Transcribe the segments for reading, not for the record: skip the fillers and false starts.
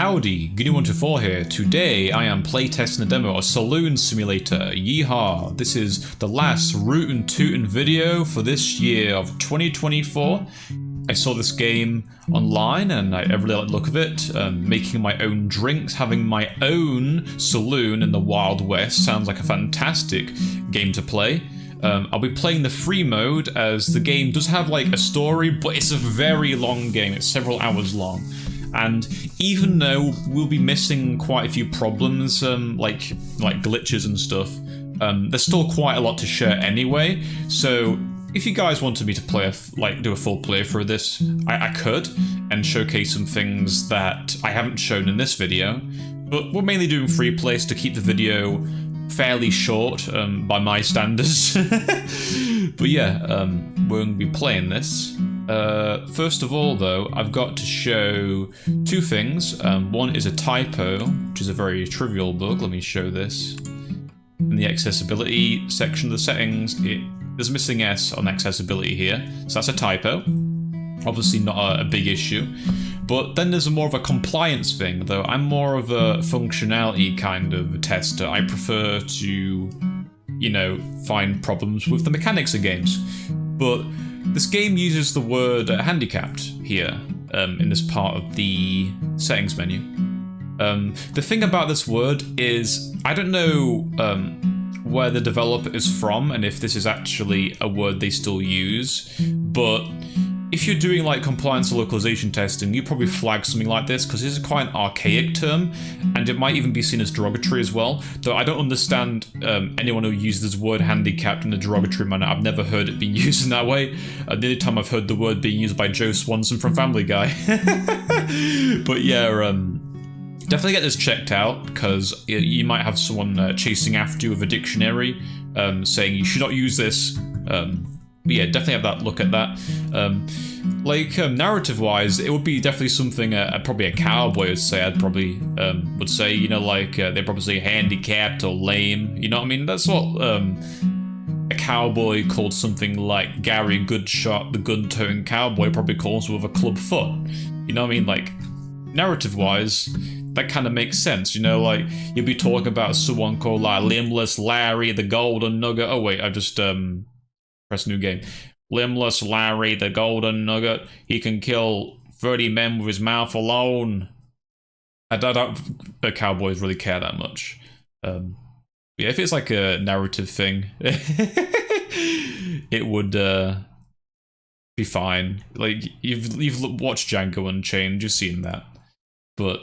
Howdy, Goony124 here. Today I am playtesting a demo of Saloon Simulator. Yeehaw! This is the last rootin' tootin' video for this year of 2024. I saw this game online and I really like the look of it. Making my own drinks, having my own saloon in the Wild West sounds like a fantastic game to play. I'll be playing the free mode as the game does have like a story, but it's a very long game. It's several hours long. And even though we'll be missing quite a few problems, like glitches and stuff, there's still quite a lot to share anyway. So if you guys wanted me to play do a full playthrough of this, I could and showcase some things that I haven't shown in this video. But we're mainly doing free plays to keep the video fairly short by my standards. But yeah, we're going to be playing this. First of all though, I've got to show two things. One is a typo, which is a very trivial bug. Let me show this. In the accessibility section of the settings, there's a missing S on accessibility here, so that's a typo. Obviously not a big issue. But then there's more of a compliance thing, though. I'm more of a functionality kind of tester. I prefer to, you know, find problems with the mechanics of games. But this game uses the word handicapped here in this part of the settings menu. The thing about this word is, I don't know where the developer is from and if this is actually a word they still use, but if you're doing like compliance or localization testing, you probably flag something like this because this is quite an archaic term and it might even be seen as derogatory as well. Though I don't understand anyone who uses this word handicapped in a derogatory manner. I've never heard it being used in that way. The only time I've heard the word being used by Joe Swanson from Family Guy. But yeah, definitely get this checked out because you might have someone chasing after you with a dictionary saying you should not use this. But yeah, definitely have that look at that. Narrative-wise, it would be definitely something probably a cowboy would say. I'd probably would say, you know, like they'd probably say handicapped or lame. You know what I mean? That's what a cowboy called something like Gary Goodshot, the gun-toting cowboy, probably calls with a club foot. You know what I mean? Like narrative-wise, that kind of makes sense. You know, like you'll be talking about someone called like Limbless Larry, the Golden Nugget. Oh wait, I just press new game. Limbless Larry, the Golden Nugget. He can kill 30 men with his mouth alone. I doubt cowboys really care that much. Yeah, if it's like a narrative thing, it would be fine. Like you've watched Django Unchained, you've seen that, but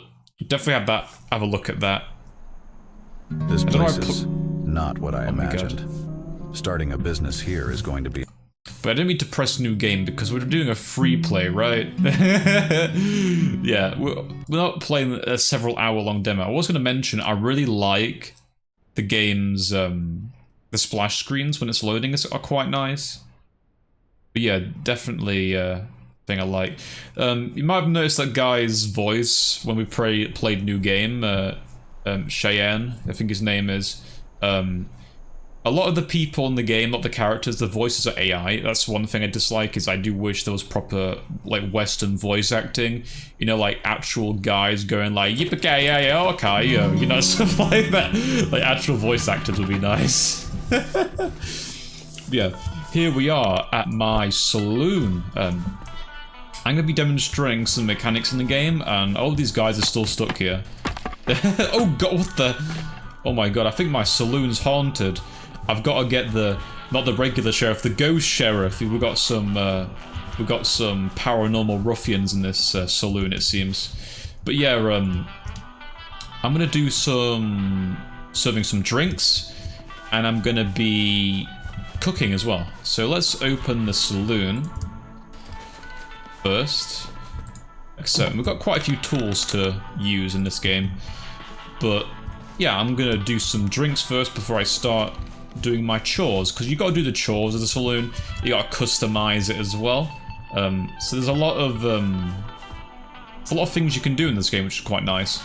definitely have a look at that. This place is not what I imagined. Starting a business here is going to be... But I didn't mean to press new game because we're doing a free play, right? Yeah, we're not playing a several hour long demo. I was going to mention I really like the game's the splash screens when it's loading are quite nice. But yeah, definitely thing I like. You might have noticed that guy's voice when we played new game, Cheyenne, I think his name is. A lot of the people in the game, not the characters, the voices are AI. That's one thing I dislike, is I do wish there was proper, like, Western voice acting. You know, like, actual guys going like, yippee-ki-yay-okay, you know, stuff like that. Like, actual voice actors would be nice. Yeah, here we are at my saloon. I'm going to be demonstrating some mechanics in the game, and all these guys are still stuck here. Oh god, what the... Oh my god, I think my saloon's haunted. I've got to get not the regular sheriff, the ghost sheriff. We've got some paranormal ruffians in this saloon, it seems. But yeah, I'm gonna do serving some drinks, and I'm gonna be cooking as well. So let's open the saloon first. So we've got quite a few tools to use in this game, but yeah, I'm gonna do some drinks first before I start doing my chores, because you gotta do the chores of the saloon. You gotta customize it as well. So there's a lot of things you can do in this game, which is quite nice.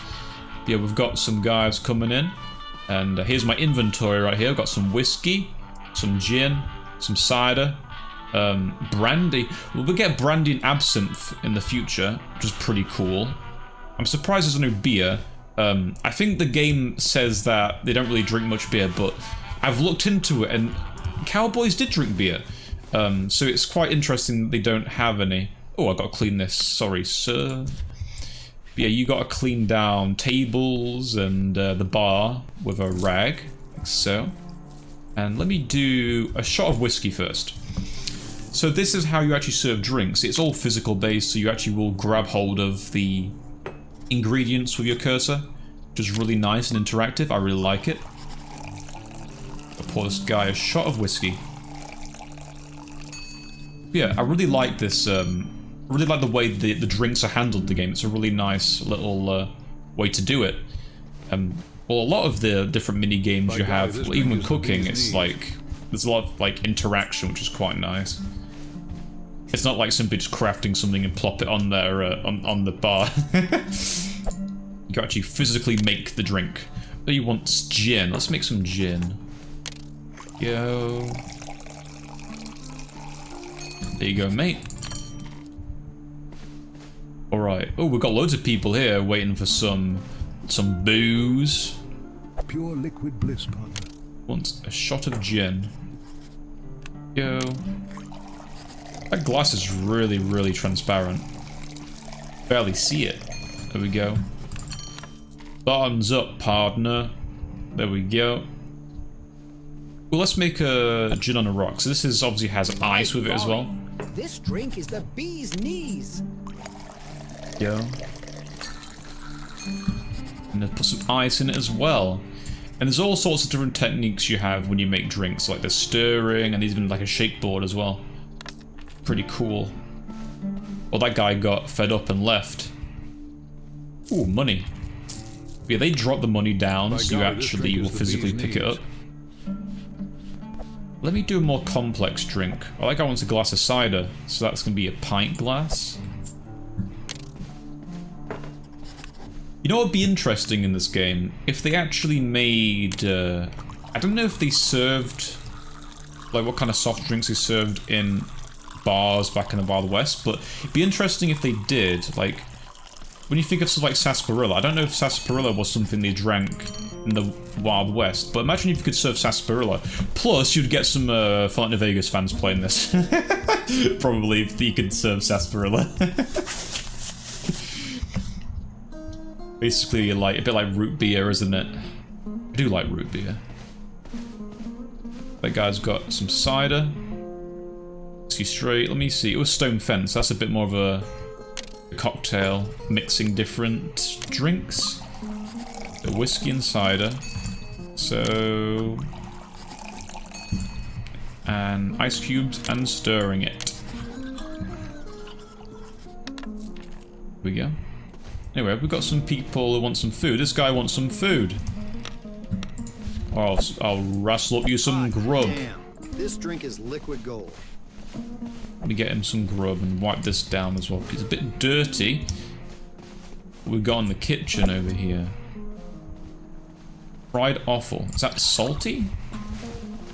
Yeah, we've got some guys coming in, and here's my inventory right here. I've got some whiskey, some gin, some cider, brandy. We'll get brandy and absinthe in the future, which is pretty cool. I'm surprised there's no beer. I think the game says that they don't really drink much beer, but I've looked into it and cowboys did drink beer. So it's quite interesting that they don't have any. Oh, I gotta clean this. Sorry, sir. But yeah, you gotta clean down tables and the bar with a rag, like so. And let me do a shot of whiskey first. So this is how you actually serve drinks. It's all physical based, so you actually will grab hold of the ingredients with your cursor, which is really nice and interactive. I really like it. I'll pour this guy a shot of whiskey. Yeah, I really like this. I really like the way the drinks are handled in the game. It's a really nice little way to do it. Well, a lot of the different mini games you have, well, even with cooking, it's like there's a lot of like interaction, which is quite nice. It's not like simply just crafting something and plop it on there on the bar. You can actually physically make the drink. Oh, you want gin? Let's make some gin. Go. There you go, mate. Alright. Oh, we've got loads of people here waiting for some booze. Pure liquid bliss, partner. Wants a shot of gin. Go. That glass is really, really transparent. Barely see it. There we go. Bottoms up, partner. There we go. Well, let's make a gin on a rock. So this is obviously has ice with it as well. This drink is the bee's knees. Go. And then put some ice in it as well. And there's all sorts of different techniques you have when you make drinks, like there's stirring, and there's even like a shake board as well. Pretty cool. Well, that guy got fed up and left. Ooh, money. Yeah, they drop the money down, so you actually will physically pick it up. Let me do a more complex drink. I like I want a glass of cider, so that's going to be a pint glass. You know what would be interesting in this game? If they actually made... I don't know if they served... like what kind of soft drinks they served in bars back in the Wild West, but it'd be interesting if they did. Like, when you think of something like sarsaparilla, I don't know if sarsaparilla was something they drank in the Wild West, but imagine if you could serve sarsaparilla. Plus, you'd get some Fallout New Vegas fans playing this. Probably, if you could serve sarsaparilla. Basically, like a bit like root beer, isn't it? I do like root beer. That guy's got some cider. Whiskey straight. Let me see. It was stone fence. That's a bit more of a cocktail, mixing different drinks. The whiskey and cider. So, and ice cubes and stirring it. Here we go. Anyway, we've got some people who want some food. This guy wants some food. I'll rustle up you some grub. Damn, this drink is liquid gold. Let me get him some grub and wipe this down as well. It's a bit dirty. What we've got in the kitchen over here. Fried offal. Is that salty?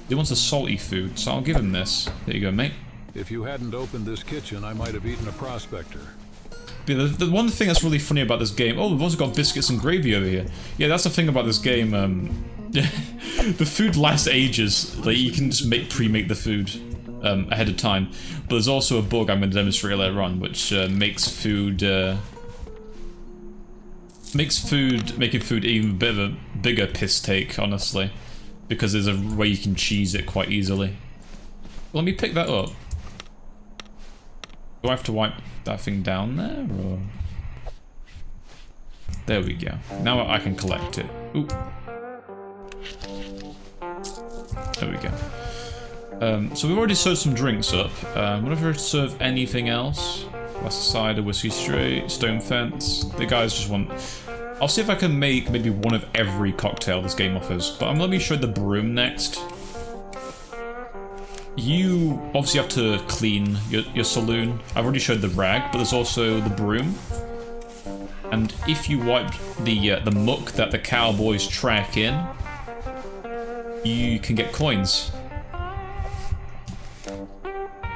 He wants a salty food, so I'll give him this. There you go, mate. If you hadn't opened this kitchen, I might have eaten a prospector. But the one thing that's really funny about this game... Oh, we've also got biscuits and gravy over here. Yeah, that's the thing about this game. The food lasts ages. Like, you can just pre-make the food ahead of time. But there's also a bug I'm going to demonstrate later on, which makes making food even a bit of a bigger piss take, honestly. Because there's a way you can cheese it quite easily. Let me pick that up. Do I have to wipe that thing down there, or...? There we go. Now I can collect it. Ooh. There we go. So we've already served some drinks up. What if I serve anything else? Glass of cider, whiskey straight, stone fence. The guys just want... I'll see if I can make maybe one of every cocktail this game offers. But let me show the broom next. You obviously have to clean your saloon. I've already showed the rag, but there's also the broom. And if you wipe the muck that the cowboys track in, you can get coins.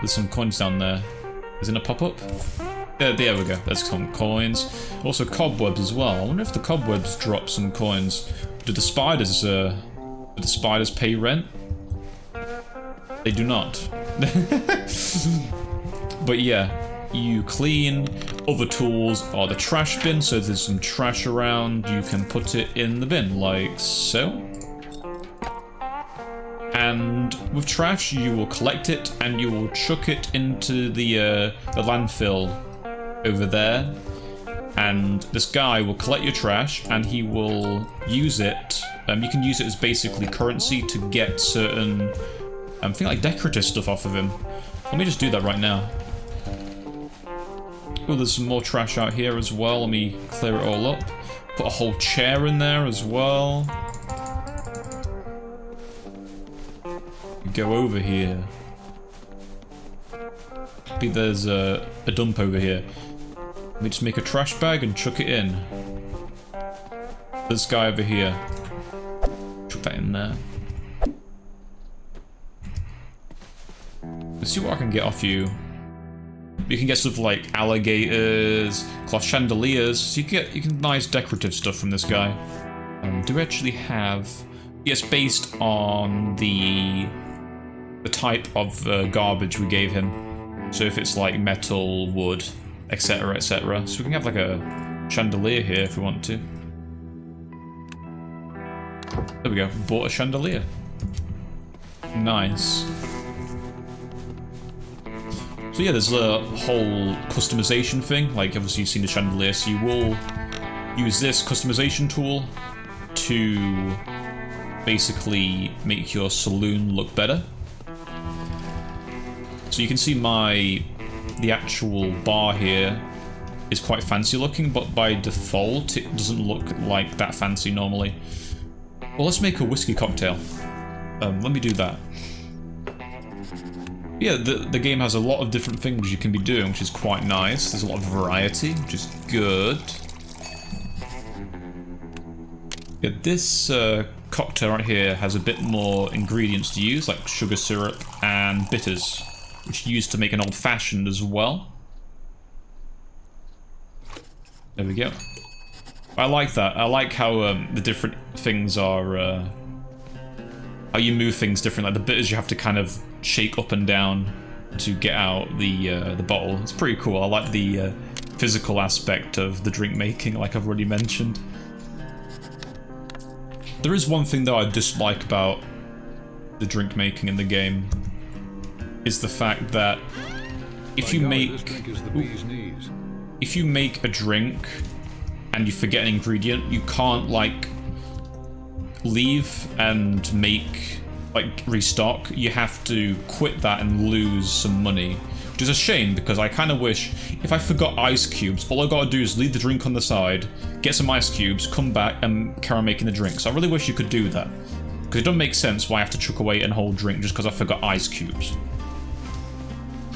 There's some coins down there. Is it a pop-up? There we go. There's some coins. Also cobwebs as well. I wonder if the cobwebs drop some coins. Do the spiders pay rent? They do not. But yeah, you clean. Other tools are the trash bin, so if there's some trash around, you can put it in the bin, like so. And with trash, you will collect it and you will chuck it into the landfill over there. And this guy will collect your trash and he will use it. You can use it as basically currency to get certain, I think like decorative stuff off of him. Let me just do that right now. Oh, there's some more trash out here as well. Let me clear it all up. Put a whole chair in there as well. Go over here. Maybe there's a dump over here. Let me just make a trash bag and chuck it in. This guy over here. Chuck that in there. Let's see what I can get off you. You can get stuff like alligators, cloth chandeliers. So you can nice decorative stuff from this guy. Do we actually have? Yes, based on the type of garbage we gave him. So if it's like metal, wood, etc., etc. So we can have like a chandelier here if we want to. There we go. Bought a chandelier. Nice. So yeah, there's a whole customization thing. Like obviously you've seen the chandelier, so you will use this customization tool to basically make your saloon look better. So you can see the actual bar here is quite fancy looking, but by default it doesn't look like that fancy normally. Well, let's make a whiskey cocktail. Let me do that. Yeah, the game has a lot of different things you can be doing, which is quite nice. There's a lot of variety, which is good. Yeah, this cocktail right here has a bit more ingredients to use, like sugar syrup and bitters, which you use to make an old-fashioned as well. There we go. I like that. I like how the different things are... how you move things different. Like the bitters you have to kind of shake up and down to get out the bottle. It's pretty cool. I like the physical aspect of the drink making, like I've already mentioned. There is one thing that I dislike about the drink making in the game. Is the fact that if you make a drink and you forget an ingredient, you can't like leave and make like restock. You have to quit that and lose some money, which is a shame because I kind of wish if I forgot ice cubes, all I gotta do is leave the drink on the side, get some ice cubes, come back and carry on making the drink. So I really wish you could do that because it doesn't make sense why I have to chuck away a whole drink just because I forgot ice cubes.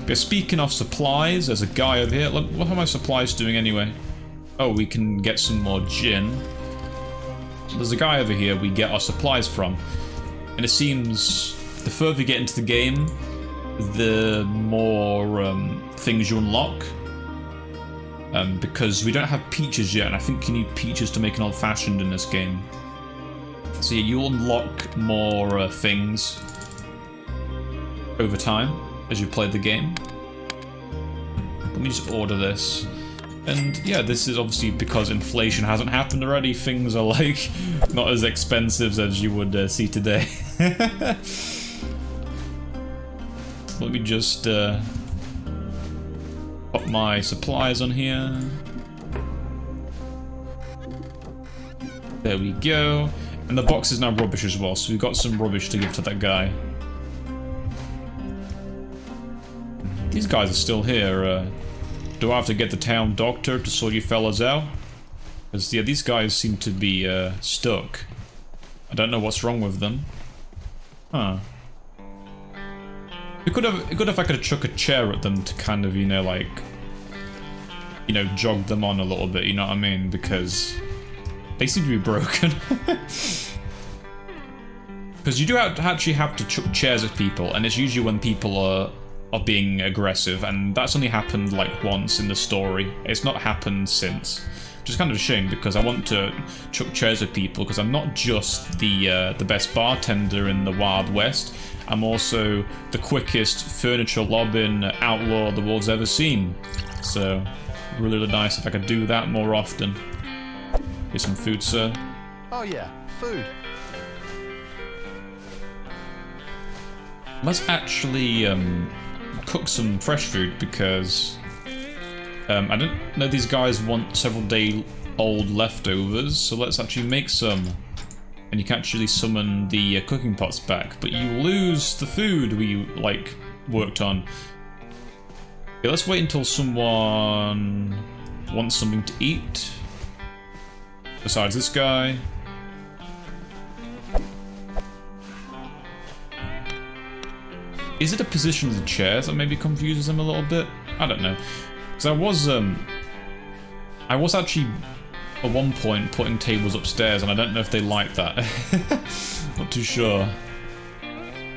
Okay, speaking of supplies, there's a guy over here. Look, what are my supplies doing anyway? Oh, we can get some more gin. There's a guy over here we get our supplies from. And it seems the further you get into the game, the more things you unlock. Because we don't have peaches yet, and I think you need peaches to make an old-fashioned in this game. So yeah, you unlock more things over time as you play the game. Let me just order this. And yeah, this is obviously because inflation hasn't happened already. Things are like not as expensive as you would see today. Let me just put my supplies on here. There we go. And the box is now rubbish as well, so we've got some rubbish to give to that guy. These guys are still here. Do I have to get the town doctor to sort you fellas out? Because yeah, these guys seem to be stuck. I don't know what's wrong with them. Huh. It could have if I could have chuck a chair at them to kind of, you know, like, you know, jog them on a little bit, you know what I mean? Because they seem to be broken. Because you do actually have to chuck chairs at people, and it's usually when people are of being aggressive, and that's only happened like once in the story. It's not happened since, which is kind of a shame because I want to chuck chairs at people because I'm not just the best bartender in the Wild West. I'm also the quickest furniture lobbing outlaw the world's ever seen. So, really nice if I could do that more often. Here's some food, sir. Oh yeah, food. Let's actually cook some fresh food because I don't know these guys want several day old leftovers, so let's actually make some. And you can actually summon the cooking pots back, but you lose the food we like worked on. Okay, let's wait until someone wants something to eat. Besides this guy. Is it a position of the chairs that maybe confuses them a little bit? I don't know. Because I was actually at one point putting tables upstairs, and I don't know if they like that. Not too sure.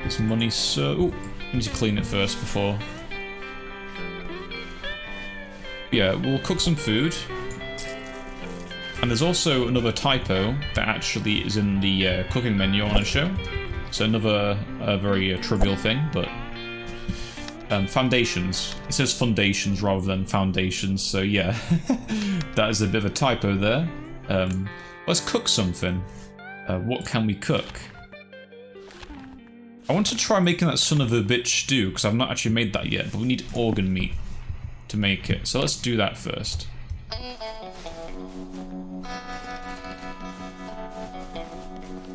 It's money, so... Ooh, I need to clean it first before. Yeah, we'll cook some food. And there's also another typo that actually is in the cooking menu I want to show. So another very trivial thing, but... foundations. It says foundations rather than foundations, so yeah. That is a bit of a typo there. Let's cook something. What can we cook? I want to try making that son of a bitch stew, because I've not actually made that yet, but we need organ meat to make it. So let's do that first.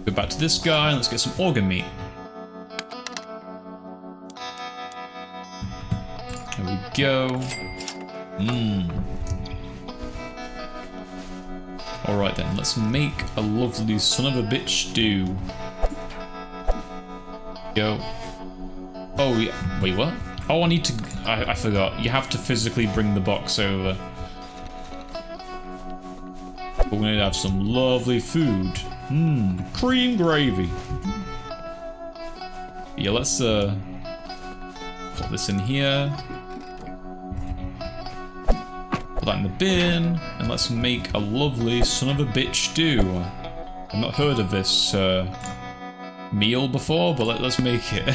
Go back to this guy, and let's get some organ meat. There we go. Alright then, let's make a lovely son of a bitch stew. Go. Oh, yeah. Wait, what? Oh, I need to... I forgot. You have to physically bring the box over. But we're gonna have some lovely food. Cream gravy. Yeah, let's put this in here. Put that in the bin, and let's make a lovely son of a bitch stew. I've not heard of this meal before, but let's make it.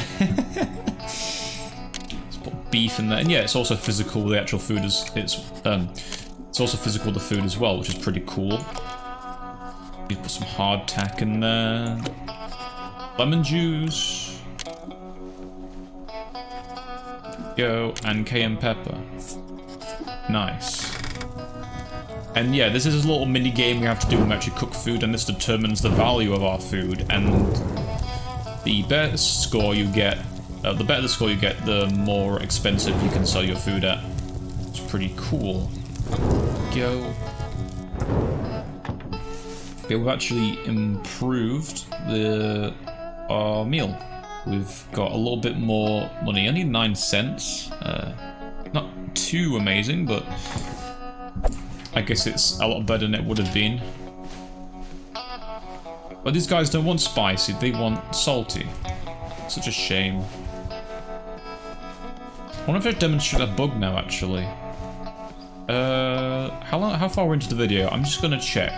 Let's put beef in there, and yeah, it's also physical. The actual food is it's also physical. The food as well, which is pretty cool. You put some hardtack in there. Lemon juice. Go, and cayenne pepper. Nice. And yeah, this is a little mini game we have to do when we actually cook food, and this determines the value of our food. And the better score you get, the more expensive you can sell your food at. It's pretty cool. Go. Okay, we've actually improved our meal. We've got a little bit more money. I need 9 cents. Not too amazing, but I guess it's a lot better than it would have been. But these guys don't want spicy, they want salty. Such a shame. I wonder if I demonstrate a bug now, actually. How far we're into the video? I'm just gonna check.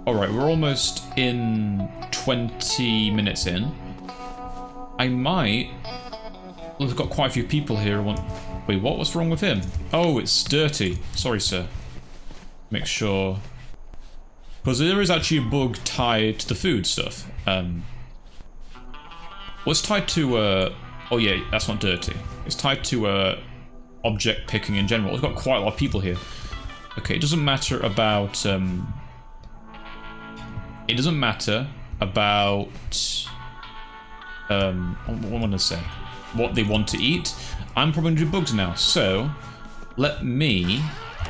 Alright, we're almost in 20 minutes in. I might... Well, we've got quite a few people here. Wait, what's wrong with him? Oh, it's dirty. Sorry, sir. Make sure... Because there is actually a bug tied to the food stuff. Well, it's tied to... Oh yeah, that's not dirty. It's tied to object picking in general. We've got quite a lot of people here. Okay, it doesn't matter about... It doesn't matter about... what am I gonna say? What they want to eat. I'm probably gonna do bugs now, so let me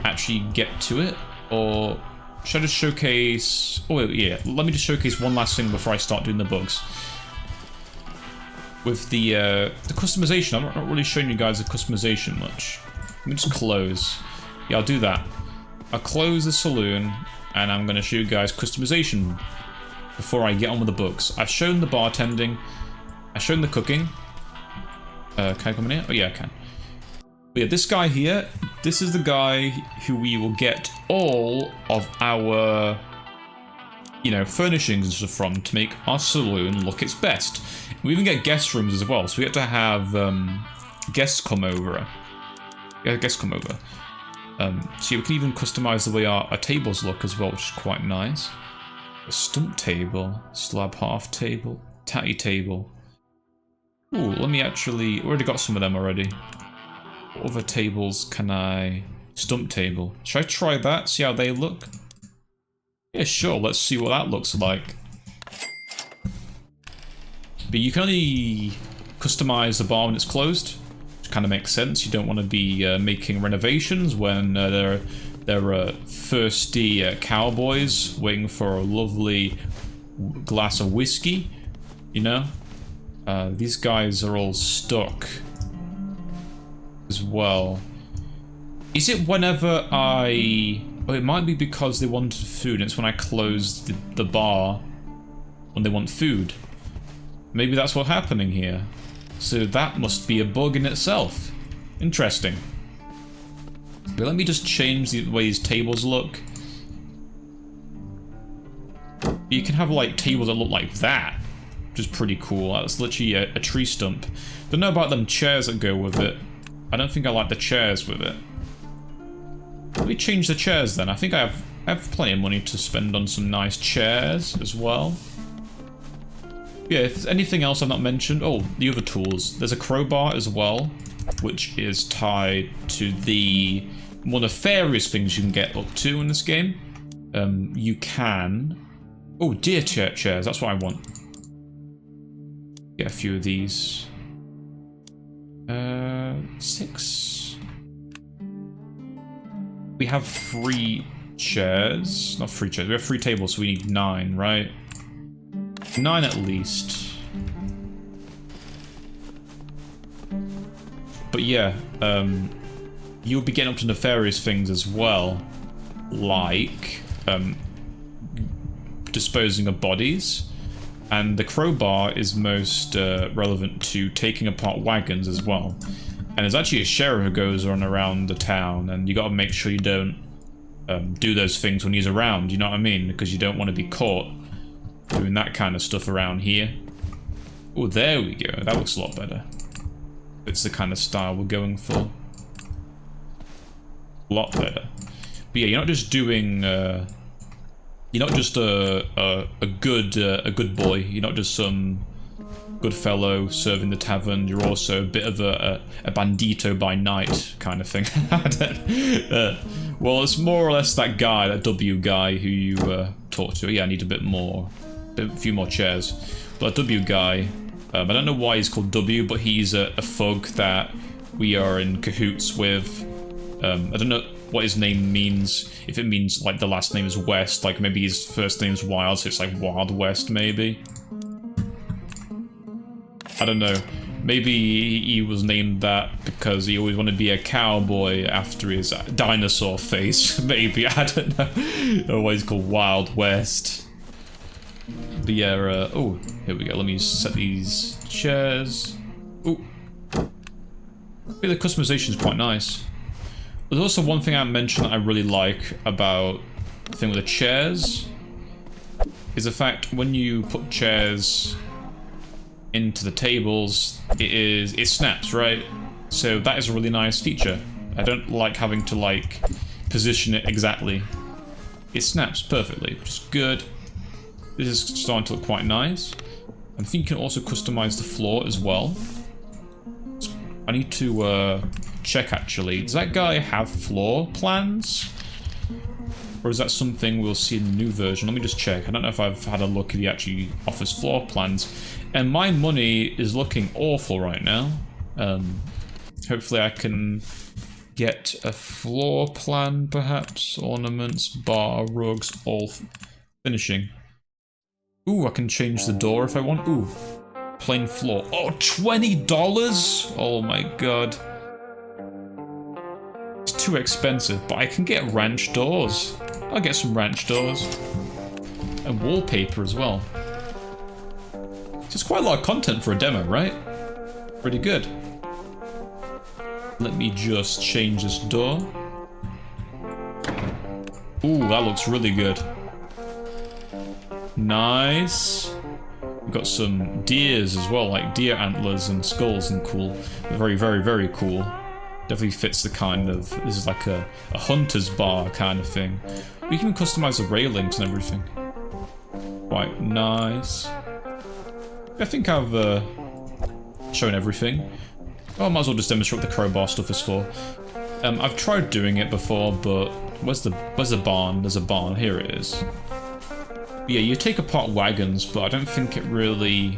actually get to it, or should I just showcase... Oh yeah, let me just showcase one last thing before I start doing the bugs. With the customization, I'm not really showing you guys the customization much. Let me just close. Yeah, I'll do that. I'll close the saloon, and I'm gonna show you guys customization. before I get on with the books. I've shown the bartending. I've shown the cooking. Can I come in here? Oh yeah, I can. But yeah, this guy here, this is the guy who we will get all of our, you know, furnishings and stuff from to make our saloon look its best. We even get guest rooms as well, so we get to have guests come over. Yeah, guests come over. So we can even customize the way our tables look as well, which is quite nice. A stump table, slab half table, tatty table. Ooh, let me actually... already got some of them already. What other tables can I... stump table. Should I try that? See how they look? Yeah, sure. Let's see what that looks like. But you can only customize the bar when it's closed. Which kind of makes sense. You don't want to be making renovations when there are thirsty cowboys waiting for a lovely glass of whiskey. You know? These guys are all stuck as well. Is it whenever I... oh, it might be because they wanted food. It's when I close the bar when they want food. Maybe that's what's happening here. So that must be a bug in itself. Interesting. But let me just change the way these tables look. You can have like tables that look like that. Which is pretty cool. That's literally a tree stump. Don't know about them chairs that go with it. I don't think I like the chairs with it. Let me change the chairs then. I think I have plenty of money to spend on some nice chairs as well. Yeah, if there's anything else I've not mentioned... oh, the other tools. There's a crowbar as well, which is tied to the more nefarious things you can get up to in this game. You can... oh, deer chairs. That's what I want. Get a few of these. 6. We have 3 chairs. Not 3 chairs. We have 3 tables, so we need 9, right? 9 at least. But yeah, you'll be getting up to nefarious things as well. Like, disposing of bodies. And the crowbar is most relevant to taking apart wagons as well. And there's actually a sheriff who goes on around the town, and you gotta make sure you don't do those things when he's around, you know what I mean? Because you don't want to be caught doing that kind of stuff around here. Oh, there we go. That looks a lot better. It's the kind of style we're going for. A lot better. But yeah, you're not just doing... you're not just a good boy. You're not just some good fellow serving the tavern. You're also a bit of a bandito by night kind of thing. Well, it's more or less that guy, that W guy who you talk to. Yeah, I need a few more chairs. But that W guy, I don't know why he's called W, but he's a thug that we are in cahoots with. I don't know what his name means. If it means like the last name is West, like maybe his first name's Wild, so it's like Wild West maybe. I don't know. Maybe he was named that because he always wanted to be a cowboy after his dinosaur face. Maybe, I don't know. Or why he's called Wild West. But yeah, oh, here we go. Let me set these chairs. Oh. The customization is quite nice. There's also one thing I mentioned that I really like about the thing with the chairs is the fact when you put chairs into the tables, it snaps, right? So that is a really nice feature. I don't like having to like position it exactly. It snaps perfectly, which is good. This is starting to look quite nice. I think you can also customize the floor as well. I need to check actually. Does that guy have floor plans? Or is that something we'll see in the new version? Let me just check. I don't know if I've had a look if he actually offers floor plans. And my money is looking awful right now. Hopefully I can get a floor plan perhaps. Ornaments, bar, rugs, all finishing. Ooh, I can change the door if I want. Ooh. Plain floor. Oh, $20? Oh my god. It's too expensive, but I can get ranch doors. I'll get some ranch doors. and wallpaper as well. Just quite a lot of content for a demo, right? Pretty good. Let me just change this door. Ooh, that looks really good. Nice. We've got some deers as well, like deer antlers and skulls and cool. Very, very, very cool. Definitely fits the kind of, this is like a hunter's bar kind of thing. We can customize the railings and everything. Quite nice. I think I've shown everything. Oh, I might as well just demonstrate what the crowbar stuff is for. I've tried doing it before, but where's the barn? There's a barn. Here it is. Yeah, you take apart wagons, but I don't think it really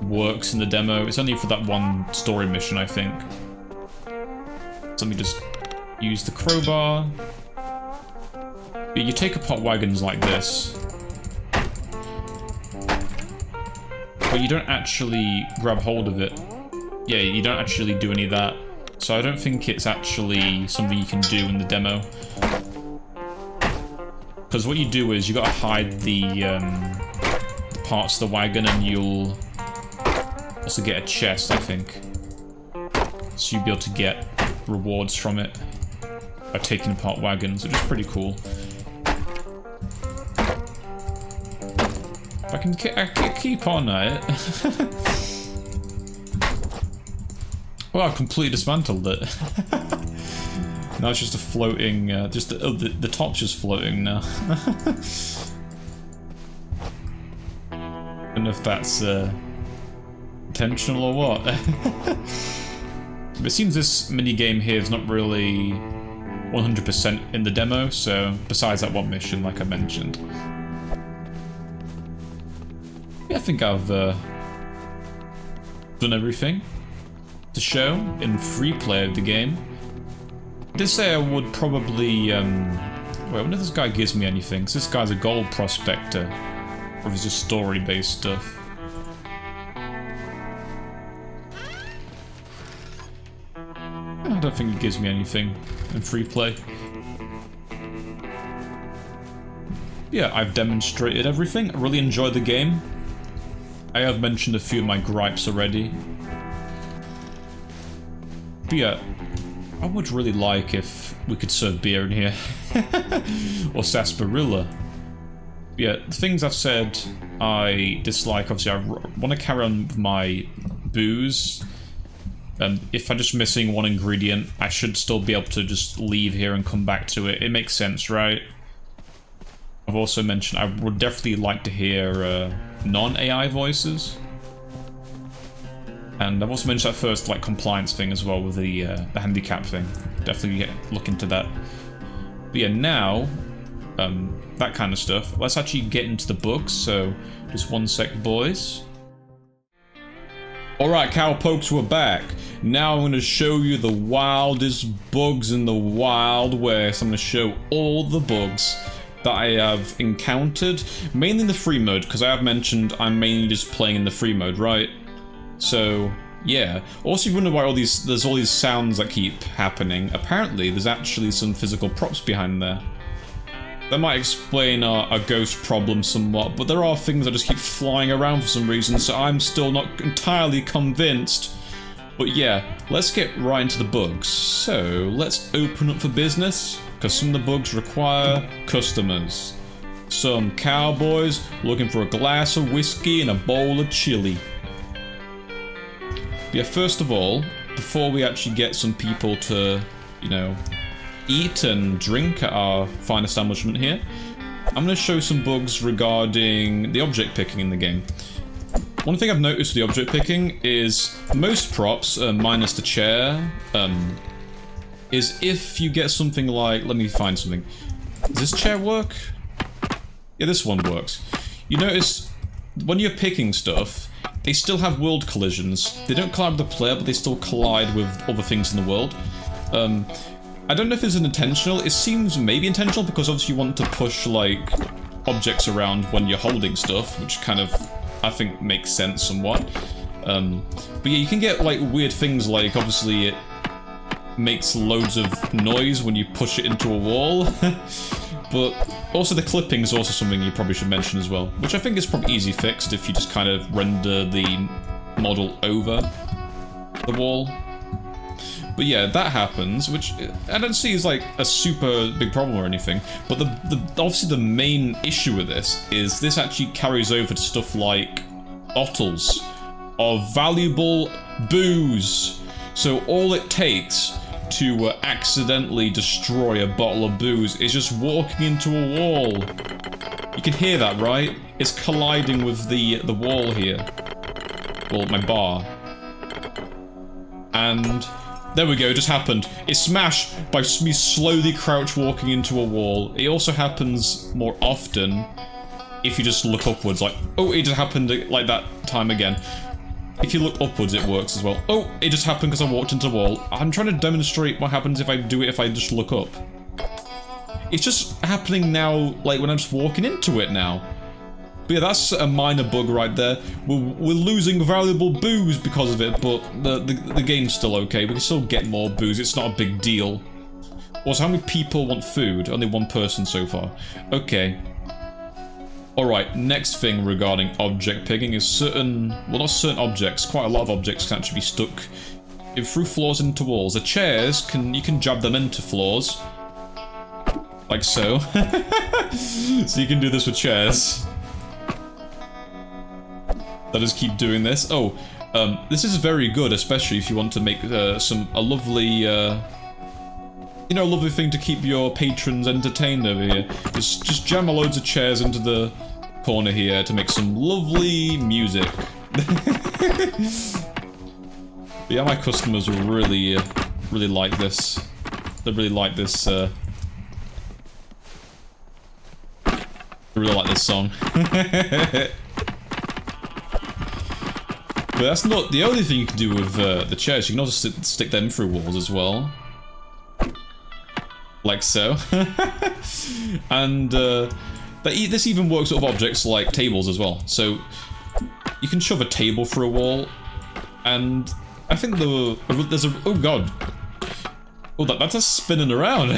works in the demo. It's only for that one story mission, I think. So let me just use the crowbar. Yeah, you take apart wagons like this. But you don't actually grab hold of it. Yeah, you don't actually do any of that. So I don't think it's actually something you can do in the demo. Because what you do is you gotta hide the parts of the wagon, and you'll also get a chest, I think. So you'll be able to get rewards from it by taking apart wagons, which is pretty cool. I can keep on at it. Well, I've completely dismantled it. Now it's just a floating, just the top's just floating now. I don't know if that's intentional or what. But it seems this mini-game here is not really 100% in the demo, so besides that one mission, like I mentioned. Yeah, I think I've done everything to show in free play of the game. I did say I would probably, wait, I wonder if this guy gives me anything, because this guy's a gold prospector, or is this story-based stuff? I don't think he gives me anything in free play. Yeah, I've demonstrated everything. I really enjoyed the game. I have mentioned a few of my gripes already. But yeah, I would really like if we could serve beer in here. Or sarsaparilla. Yeah, the things I've said I dislike, obviously I want to carry on with my booze. If I'm just missing one ingredient, I should still be able to just leave here and come back to it. It makes sense, right? I've also mentioned I would definitely like to hear non-AI voices. And I've also mentioned that first like compliance thing as well with the handicap thing. Definitely look into that. But yeah, now that kind of stuff. Let's actually get into the books. So just one sec, boys. Alright, cowpokes, we're back. Now I'm going to show you the wildest bugs in the Wild West. I'm going to show all the bugs that I have encountered, mainly in the free mode, because I have mentioned I'm mainly just playing in the free mode, right? So, yeah. Also, you wonder why there's all these sounds that keep happening. Apparently, there's actually some physical props behind there. That might explain our ghost problem somewhat, but there are things that just keep flying around for some reason, so I'm still not entirely convinced. But yeah, let's get right into the bugs. So, let's open up for business, because some of the bugs require customers. Some cowboys looking for a glass of whiskey and a bowl of chili. Yeah, first of all, before we actually get some people to, you know, eat and drink at our fine establishment here, I'm going to show some bugs regarding the object picking in the game. One thing I've noticed with the object picking is most props, minus the chair, is if you get something like, let me find something. Does this chair work? Yeah, this one works. You notice when you're picking stuff, they still have world collisions. They don't collide with the player, but they still collide with other things in the world. I don't know if it's intentional. It seems maybe intentional because obviously you want to push like objects around when you're holding stuff, which kind of I think makes sense somewhat. But yeah, you can get like weird things like obviously it makes loads of noise when you push it into a wall. But But also the clipping is also something you probably should mention as well, which I think is probably easy fixed if you just kind of render the model over the wall. But yeah, that happens, which I don't see as like a super big problem or anything. But obviously the main issue with this is this actually carries over to stuff like bottles of valuable booze. So all it takes to accidentally destroy a bottle of booze is just walking into a wall. You can hear that, right? It's colliding with the wall here. Well, my bar. And there we go, it just happened. It's smashed by me slowly crouch walking into a wall. It also happens more often if you just look upwards, like, oh, it just happened like that time again. If you look upwards, it works as well. Oh, it just happened because I walked into a wall. I'm trying to demonstrate what happens if I do it if I just look up. It's just happening now, like when I'm just walking into it now. But yeah, that's a minor bug right there. We're losing valuable booze because of it, but the game's still okay. We can still get more booze. It's not a big deal. Also, how many people want food? Only one person so far. Okay. Alright, next thing regarding object picking is certain... Well, not certain objects. Quite a lot of objects can actually be stuck through floors into walls. The chairs, you can jab them into floors. Like so. So you can do this with chairs. I'll just keep doing this. Oh, this is very good, especially if you want to make a lovely, you know, a lovely thing to keep your patrons entertained over here. Just jam loads of chairs into the corner here to make some lovely music. But yeah, my customers will really like this. They really like this. They really like this song. But that's not the only thing you can do with the chairs. You can also stick them through walls as well. Like so. And this even works with objects like tables as well. So you can shove a table through a wall, and I think there's a... Oh god. Oh, that's just spinning around.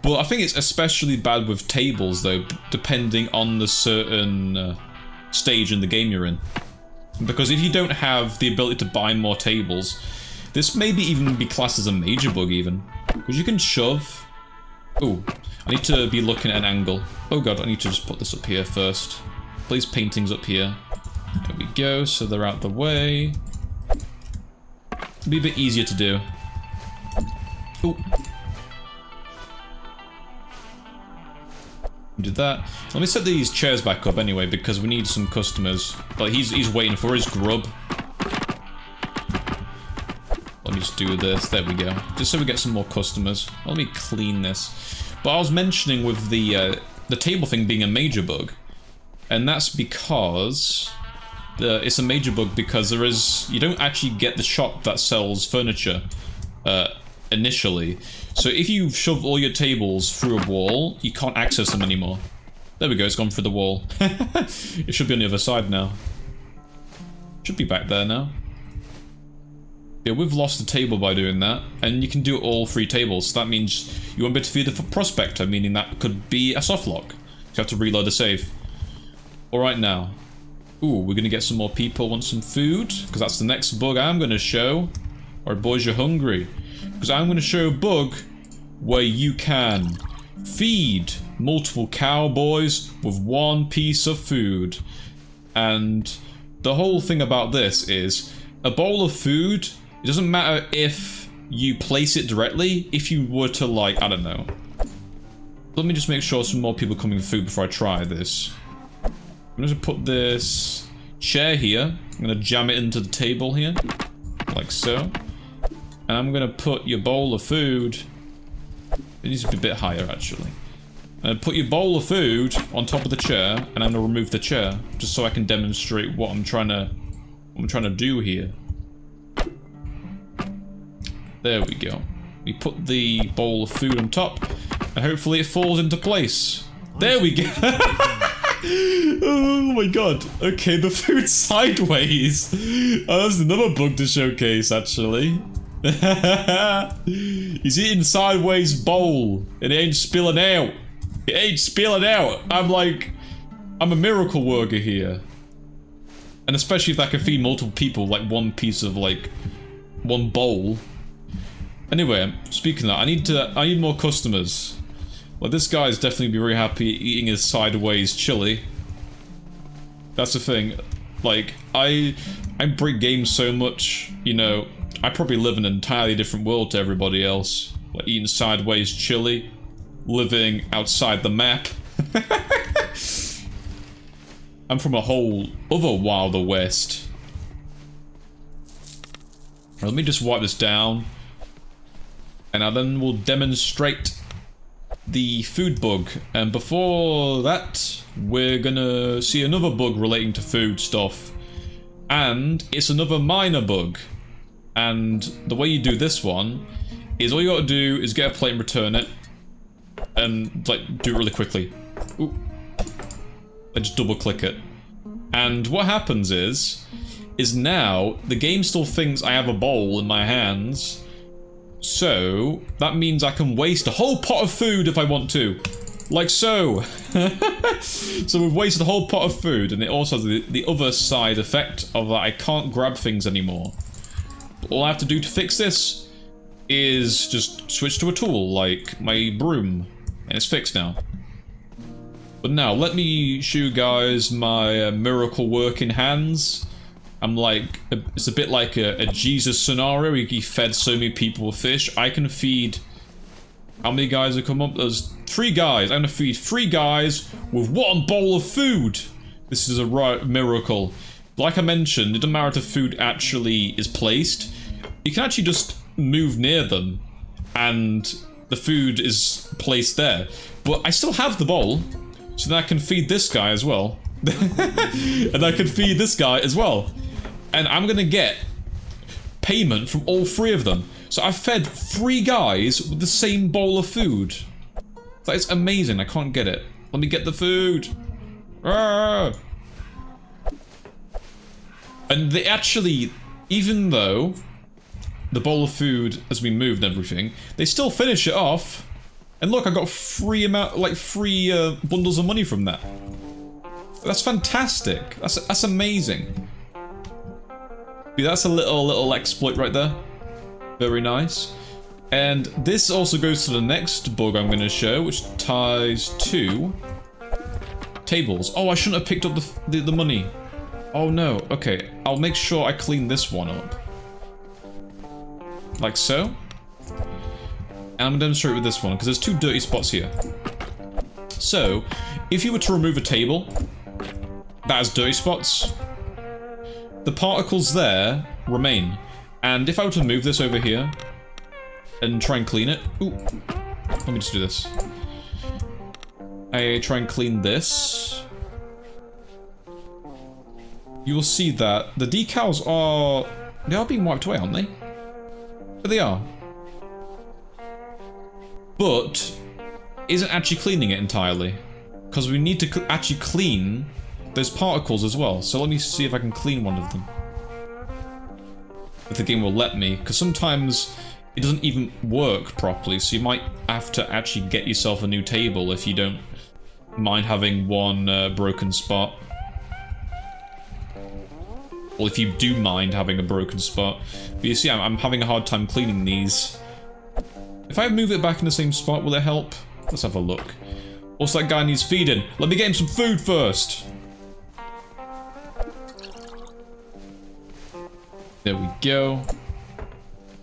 But I think it's especially bad with tables though, depending on the certain stage in the game you're in. Because if you don't have the ability to buy more tables, this maybe even be classed as a major bug even. Because you can shove... Oh, I need to be looking at an angle. Oh god, I need to just put this up here first. Place paintings up here. There we go, so they're out the way. It'll be a bit easier to do. Oh. Did that. Let me set these chairs back up anyway, because we need some customers. Like, he's waiting for his grub. Let me just do this. There we go. Just so we get some more customers. Let me clean this. But I was mentioning with the table thing being a major bug, and that's because it's a major bug because you don't actually get the shop that sells furniture initially. So if you shove all your tables through a wall, you can't access them anymore. There we go, it's gone through the wall. It should be on the other side now. Should be back there now. Yeah, we've lost the table by doing that, and you can do all 3 tables. So that means you won't be able to feed the prospector, meaning that could be a softlock. You have to reload the save. Alright now. Ooh, we're gonna get some more people want some food, because that's the next bug I'm gonna show. Alright boys, you're hungry. Because I'm gonna show a bug where you can feed multiple cowboys with 1 piece of food. And the whole thing about this is a bowl of food, it doesn't matter if you place it directly. If you were to, like, I don't know. Let me just make sure some more people come in food before I try this. I'm gonna put this chair here. I'm gonna jam it into the table here. Like so. And I'm gonna put your bowl of food. It needs to be a bit higher actually. And put your bowl of food on top of the chair, and I'm gonna remove the chair just so I can demonstrate what I'm trying to do here. There we go. We put the bowl of food on top, and hopefully it falls into place. There we go. Oh my god. Okay, the food's sideways. Oh, that's another bug to showcase actually. He's eating sideways bowl and it ain't spilling out. It ain't spilling out. I'm a miracle worker here. And especially if I can feed multiple people like one piece of like one bowl. Anyway, speaking of that, I need more customers. Well, this guy's definitely be very happy eating his sideways chili. That's the thing. Like, I break games so much, you know, I probably live in an entirely different world to everybody else. Like eating sideways chili, living outside the map. I'm from a whole other wilder west. Let me just wipe this down. And then we'll demonstrate the food bug. And before that, we're gonna see another bug relating to food stuff. And it's another minor bug. And the way you do this one is all you gotta do is get a plate and return it. And like do it really quickly. Ooh. I just double click it. And what happens is now the game still thinks I have a bowl in my hands. So that means I can waste a whole pot of food if I want to. Like so. So we've wasted a whole pot of food, and it also has the other side effect of that I can't grab things anymore. All I have to do to fix this is just switch to a tool like my broom, and it's fixed now. But now, let me show you guys my miracle working hands. I'm like, it's a bit like a Jesus scenario. He fed so many people with fish. I can feed, how many guys have come up? There's 3 guys. I'm gonna feed 3 guys with 1 bowl of food. This is a right miracle. Like I mentioned, it doesn't matter if the food actually is placed. You can actually just move near them and the food is placed there. But I still have the bowl. So then I can feed this guy as well. And I can feed this guy as well. And I'm gonna get payment from all 3 of them. So I've fed 3 guys with the same bowl of food. That is amazing. I can't get it. Let me get the food. Ah! And they actually, even though the bowl of food has been moved and everything, they still finish it off. And look, I got 3 bundles of money from that. That's fantastic. That's amazing. Yeah, that's a little exploit right there. Very nice. And this also goes to the next bug I'm going to show, which ties to tables. Oh, I shouldn't have picked up the money. Oh no. Okay, I'll make sure I clean this one up. Like so. And I'm going to demonstrate with this one, because there's 2 dirty spots here. So, if you were to remove a table that has dirty spots, the particles there remain. And if I were to move this over here and try and clean it... Ooh, let me just do this. I try and clean this. You will see that the decals are... They are being wiped away, aren't they? But they are. But isn't actually cleaning it entirely, because we need to actually clean those particles as well. So let me see if I can clean one of them, if the game will let me, because sometimes it doesn't even work properly, so you might have to actually get yourself a new table if you don't mind having one broken spot. Well, if you do mind having a broken spot. But you see, I'm having a hard time cleaning these. If I move it back in the same spot, will it help? Let's have a look. Also, that guy needs feeding. Let me get him some food first. There we go.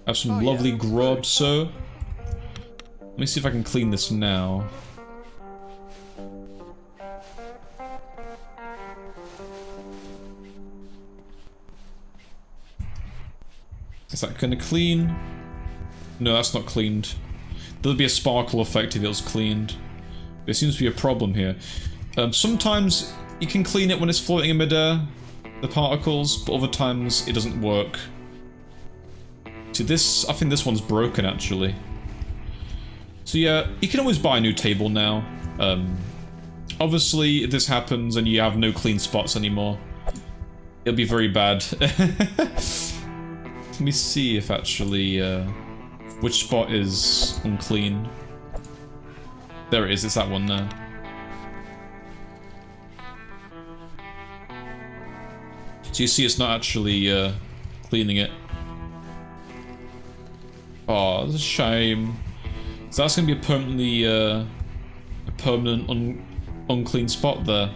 Have some lovely grub, sir. Let me see if I can clean this now. Is that gonna clean? No, that's not cleaned. There'll be a sparkle effect if it was cleaned. There seems to be a problem here. Sometimes you can clean it when it's floating in midair, the particles, but other times it doesn't work. See, this, I think this one's broken actually. So yeah, you can always buy a new table now. Obviously, if this happens and you have no clean spots anymore, it'll be very bad. Let me see if actually, which spot is unclean. There it is, it's that one there. So you see it's not actually cleaning it. Oh, that's a shame. So that's going to be a permanent unclean spot there.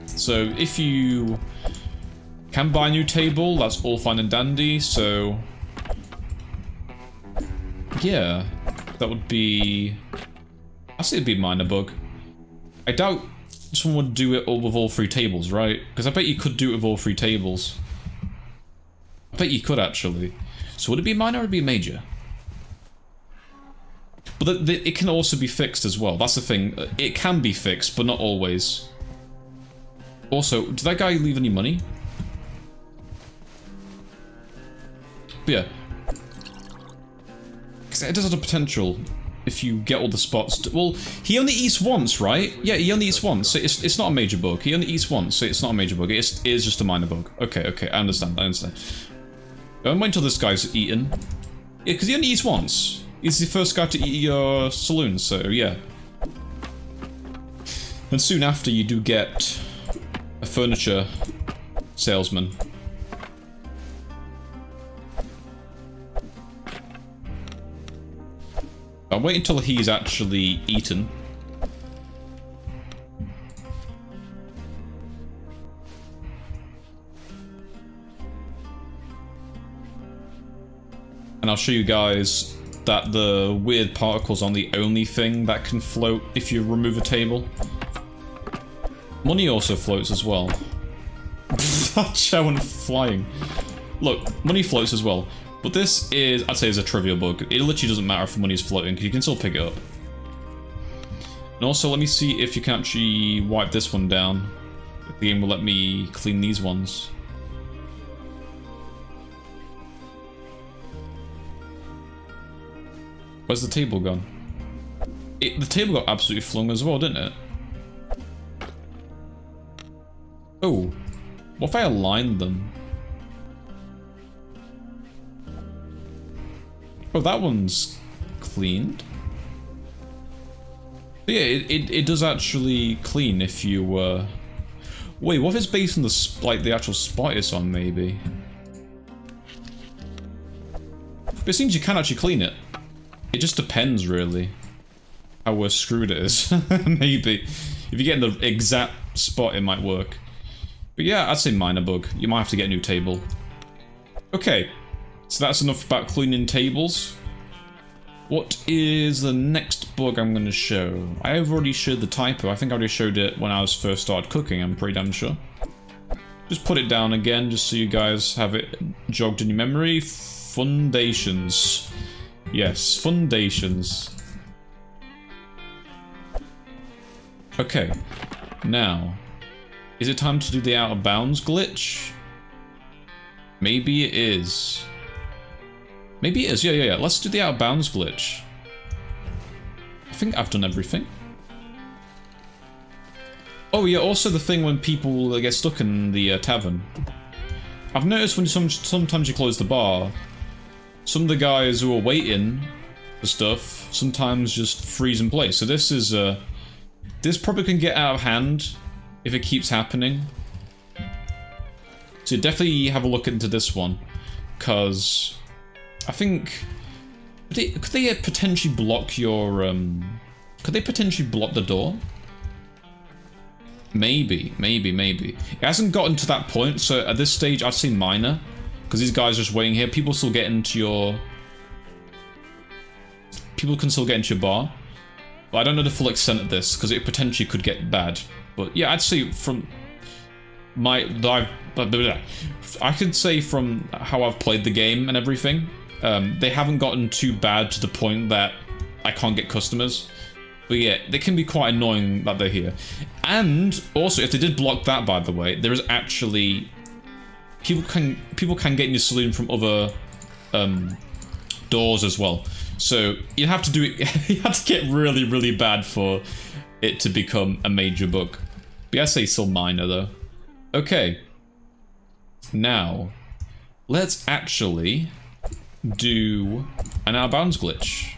So if you can buy a new table, that's all fine and dandy, so yeah, that would be, I say it'd be a minor bug. I doubt someone would do it all with all 3 tables, right? Because I bet you could do it with all 3 tables. I bet you could actually. So would it be minor or would it be major? But it can also be fixed as well, that's the thing. It can be fixed, but not always. Also, did that guy leave any money? But yeah. Because it does have the potential if you get all the spots. Well, he only eats once, right? Yeah, he only eats once, so it's not a major bug. He only eats once, so it's not a major bug. It is just a minor bug. Okay, I understand, I'm waiting until this guy's eaten. Yeah, because he only eats once. He's the first guy to eat your saloon, so yeah. And soon after, you do get a furniture salesman. I'll wait until he's actually eaten. And I'll show you guys that the weird particles aren't the only thing that can float if you remove a table. Money also floats as well. That chair went flying. Look, money floats as well. But this is, I'd say, is a trivial bug. It literally doesn't matter if money is floating, because you can still pick it up. And also, let me see if you can actually wipe this one down. If the game will let me clean these ones. Where's the table gone? The table got absolutely flung as well, didn't it? Oh, what if I aligned them? Oh, that one's cleaned. But yeah, it does actually clean if you wait, what if it's based on the actual spot it's on, maybe? But it seems you can actually clean it. It just depends, really, how screwed it is. Maybe. If you get in the exact spot, it might work. But yeah, I'd say minor bug. You might have to get a new table. Okay, so that's enough about cleaning tables. What is the next bug I'm going to show? I have already showed the typo. I think I already showed it when I was first started cooking, I'm pretty damn sure. Just put it down again, just so you guys have it jogged in your memory. Foundations. Yes, foundations. Okay, now, is it time to do the out of bounds glitch? Maybe it is. Maybe it is, yeah. Let's do the out of bounds glitch. I think I've done everything. Oh yeah, also the thing when people get stuck in the tavern. I've noticed when sometimes you close the bar, some of the guys who are waiting for stuff sometimes just freeze in place. So this is this probably can get out of hand if it keeps happening. So definitely have a look into this one, because I think could they potentially block your could they potentially block the door? Maybe. It hasn't gotten to that point, so at this stage I'd say minor. Because these guys are just waiting here. People still get into your... People can still get into your bar. But I don't know the full extent of this, because it potentially could get bad. But yeah, I'd say from... I could say from how I've played the game and everything, they haven't gotten too bad to the point that I can't get customers. But yeah, they can be quite annoying that they're here. And also, if they did block that, by the way, there is actually... People can get in your saloon from other doors as well. So you'd have to do it. You have to get really, really bad for it to become a major bug. But I say still minor though. Okay. Now, let's actually do an out of bounds glitch.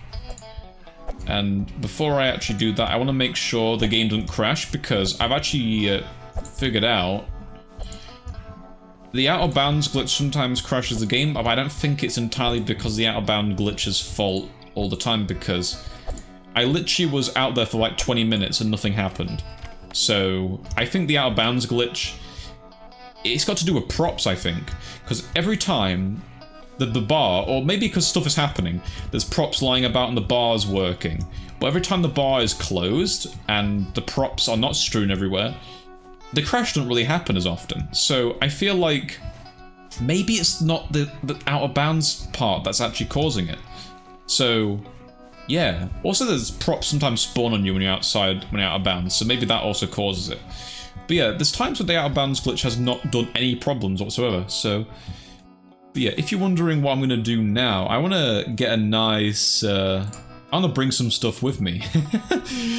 And before I actually do that, I want to make sure the game doesn't crash, because I've actually figured out the out of bounds glitch sometimes crashes the game, but I don't think it's entirely because the out of bounds glitch's fault all the time, because I literally was out there for like 20 minutes and nothing happened. So I think the out of bounds glitch, it's got to do with props, I think, because every time the bar, or maybe because stuff is happening, there's props lying about and the bar's working, but every time the bar is closed and the props are not strewn everywhere, the crash doesn't really happen as often. So I feel like maybe it's not the out of bounds part that's actually causing it. So yeah, also there's props sometimes spawn on you when you're outside, when you're out of bounds, so maybe that also causes it. But yeah, there's times where the out of bounds glitch has not done any problems whatsoever. So but yeah, if you're wondering what I'm gonna do now, I wanna get a nice, I wanna bring some stuff with me,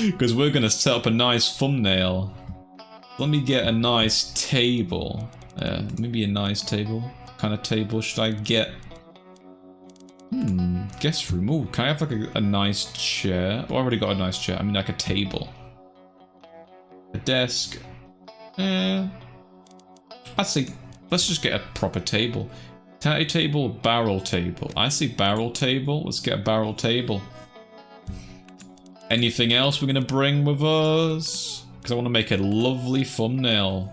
because we're gonna set up a nice thumbnail. Let me get a nice table. Maybe a nice table. What kind of table should I get? Guest room. Ooh, can I have like a nice chair? Oh, I already got a nice chair. I mean like a table. A desk. I'd say, let's just get a proper table. Tatty table, barrel table. I see barrel table. Let's get a barrel table. Anything else we're gonna bring with us? Because I want to make a lovely thumbnail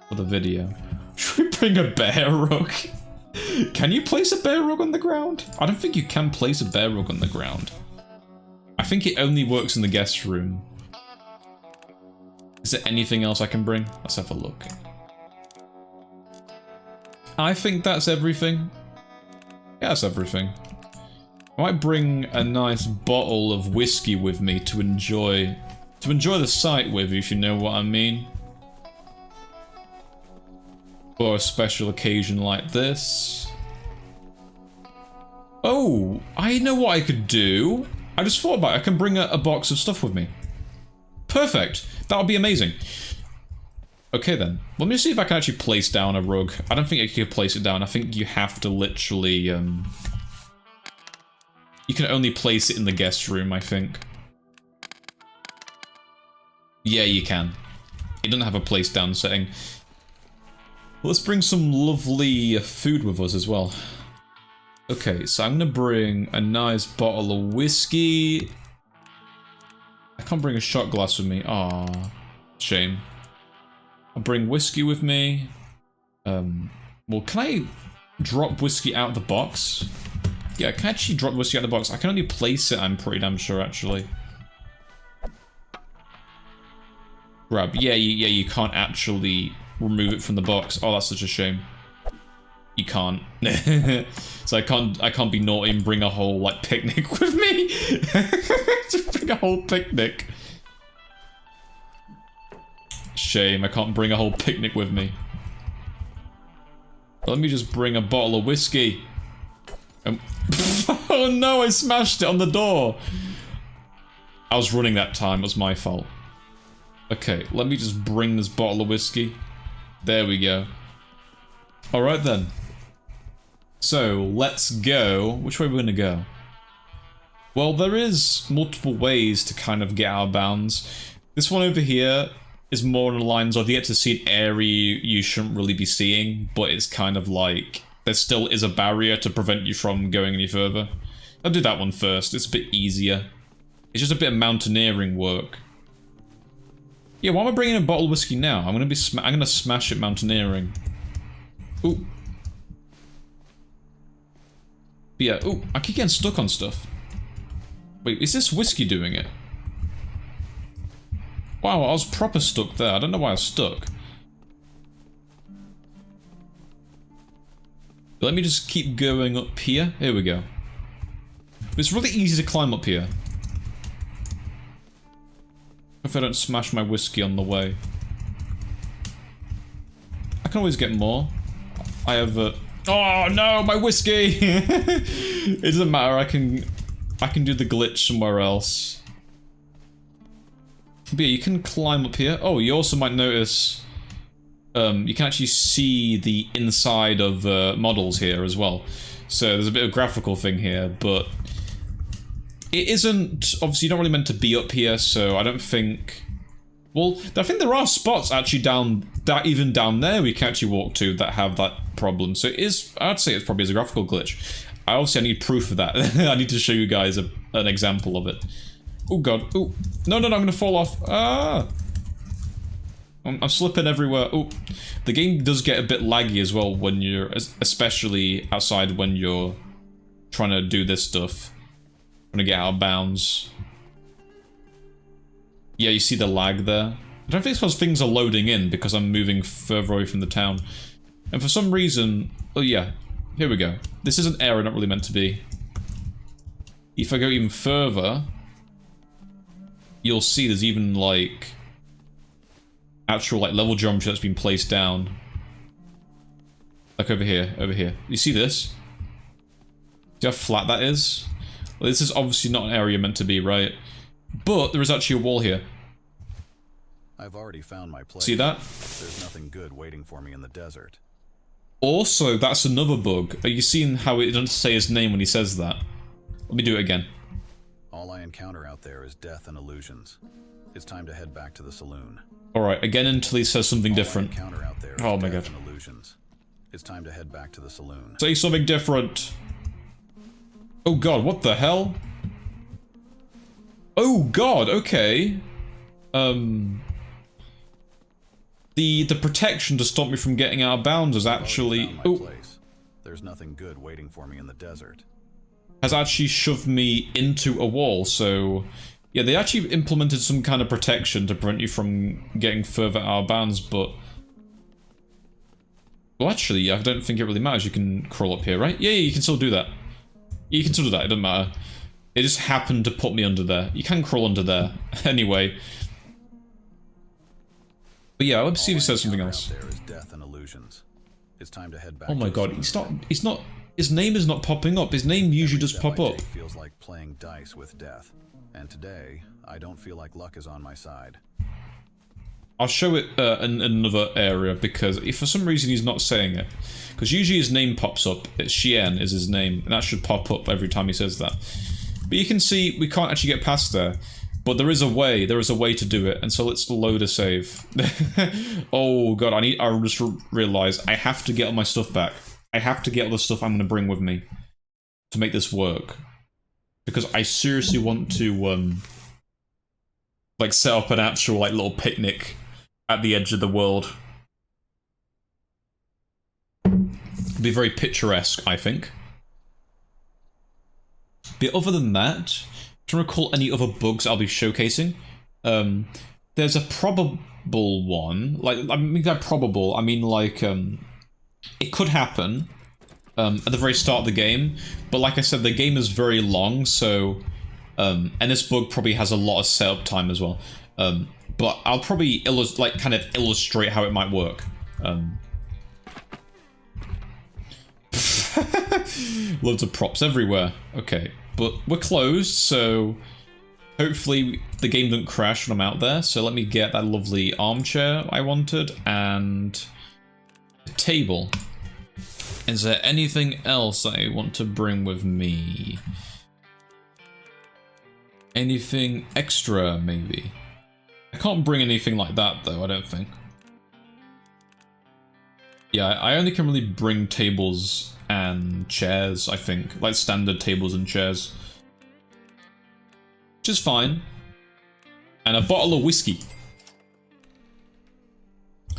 for the video. Should we bring a bear rug? Can you place a bear rug on the ground? I don't think you can place a bear rug on the ground. I think it only works in the guest room. Is there anything else I can bring? Let's have a look. I think that's everything. Yeah, that's everything. I might bring a nice bottle of whiskey with me to enjoy the sight with, if you know what I mean. For a special occasion like this. Oh, I know what I could do. I just thought about it. I can bring a box of stuff with me. Perfect. That would be amazing. Okay then. Let me see if I can actually place down a rug. I don't think I can place it down. I think you have to literally, you can only place it in the guest room, I think. Yeah, you can. It doesn't have a place down setting. Let's bring some lovely food with us as well. Okay, so I'm gonna bring a nice bottle of whiskey. I can't bring a shot glass with me. Aw, shame. I'll bring whiskey with me. Well, can I drop whiskey out of the box? Yeah, I can actually drop whiskey out of the box. I can only place it, I'm pretty damn sure, actually. Grab. Yeah, you can't actually remove it from the box. Oh, that's such a shame. You can't. So I can't be naughty and bring a whole, like, picnic with me. Just bring a whole picnic. Shame, I can't bring a whole picnic with me. Let me just bring a bottle of whiskey. Oh no, I smashed it on the door. I was running that time, it was my fault. Okay, let me just bring this bottle of whiskey. There we go. Alright then. So, let's go. Which way are we gonna go? Well, there is multiple ways to kind of get out of bounds. This one over here is more on the lines of you get to see an area you shouldn't really be seeing, but it's kind of like there still is a barrier to prevent you from going any further. I'll do that one first, it's a bit easier. It's just a bit of mountaineering work. Yeah, why am I bringing a bottle of whiskey now? I'm gonna smash it mountaineering. Ooh. But yeah, ooh, I keep getting stuck on stuff. Wait, is this whiskey doing it? Wow, I was proper stuck there. I don't know why I was stuck. But let me just keep going up here. Here we go. It's really easy to climb up here. If I don't smash my whiskey on the way. I can always get more. I have a... Oh no, my whiskey! It doesn't matter, I can do the glitch somewhere else. But yeah, you can climb up here. Oh, you also might notice you can actually see the inside of models here as well. So there's a bit of graphical thing here, but it isn't, obviously you're not really meant to be up here, so I don't think, well, I think there are spots actually even down there we can actually walk to that have that problem. So it is, I'd say it's probably a graphical glitch. I need proof of that. I need to show you guys an example of it. Oh god, oh, no, I'm gonna fall off. Ah! I'm slipping everywhere. Oh, the game does get a bit laggy as well when you're, especially outside when you're trying to do this stuff. Trying to get out of bounds. Yeah, you see the lag there. I don't think it's because things are loading in because I'm moving further away from the town. And for some reason, oh yeah, here we go. This is an area not really meant to be. If I go even further, you'll see there's even like actual like level geometry that's been placed down. Like over here, over here. You see this? See how flat that is? Well, this is obviously not an area meant to be, right? But there is actually a wall here. I've already found my place. See that? There's nothing good waiting for me in the desert. Also, that's another bug. Are you seeing how it doesn't say his name when he says that? Let me do it again. All I encounter out there is death and illusions. It's time to head back to the saloon. Alright, again until he says something different. All I encounter out there is oh my death god. and illusions. It's time to head back to the saloon. Say something different. Oh god, what the hell? Oh god, okay. The protection to stop me from getting out of bounds is actually There's nothing good waiting for me in the desert. Has actually shoved me into a wall, so yeah, they actually implemented some kind of protection to prevent you from getting further out of bounds, but well actually, I don't think it really matters. You can crawl up here, right? Yeah, you can still do that. You can still do that, it doesn't matter. It just happened to put me under there. You can crawl under there. Anyway. But yeah, let's see if he says something else. There is death and illusions. It's time to head back. Oh my god, he's not, his name is not popping up. His name usually does pop up. Feels like playing dice with death. And today, I don't feel like luck is on my side. I'll show it in another area because if for some reason he's not saying it. Because usually his name pops up. It's Xian is his name. And that should pop up every time he says that. But you can see we can't actually get past there. But there is a way to do it. And so let's load a save. Oh god, I just realized I have to get all my stuff back. I have to get all the stuff I'm going to bring with me to make this work. Because I seriously want to like set up an actual like little picnic at the edge of the world. It'd be very picturesque, I think. But other than that, do you recall any other bugs I'll be showcasing? There's a probable one. Like, I mean by probable, I mean like it could happen at the very start of the game, but like I said, the game is very long, so and this bug probably has a lot of setup time as well. But I'll probably kind of illustrate how it might work. Loads of props everywhere. Okay, but we're closed, so hopefully the game doesn't crash when I'm out there. So let me get that lovely armchair I wanted and a table. Is there anything else I want to bring with me? Anything extra, maybe? I can't bring anything like that, though, I don't think. Yeah, I only can really bring tables and chairs, I think. Like standard tables and chairs. Which is fine. And a bottle of whiskey.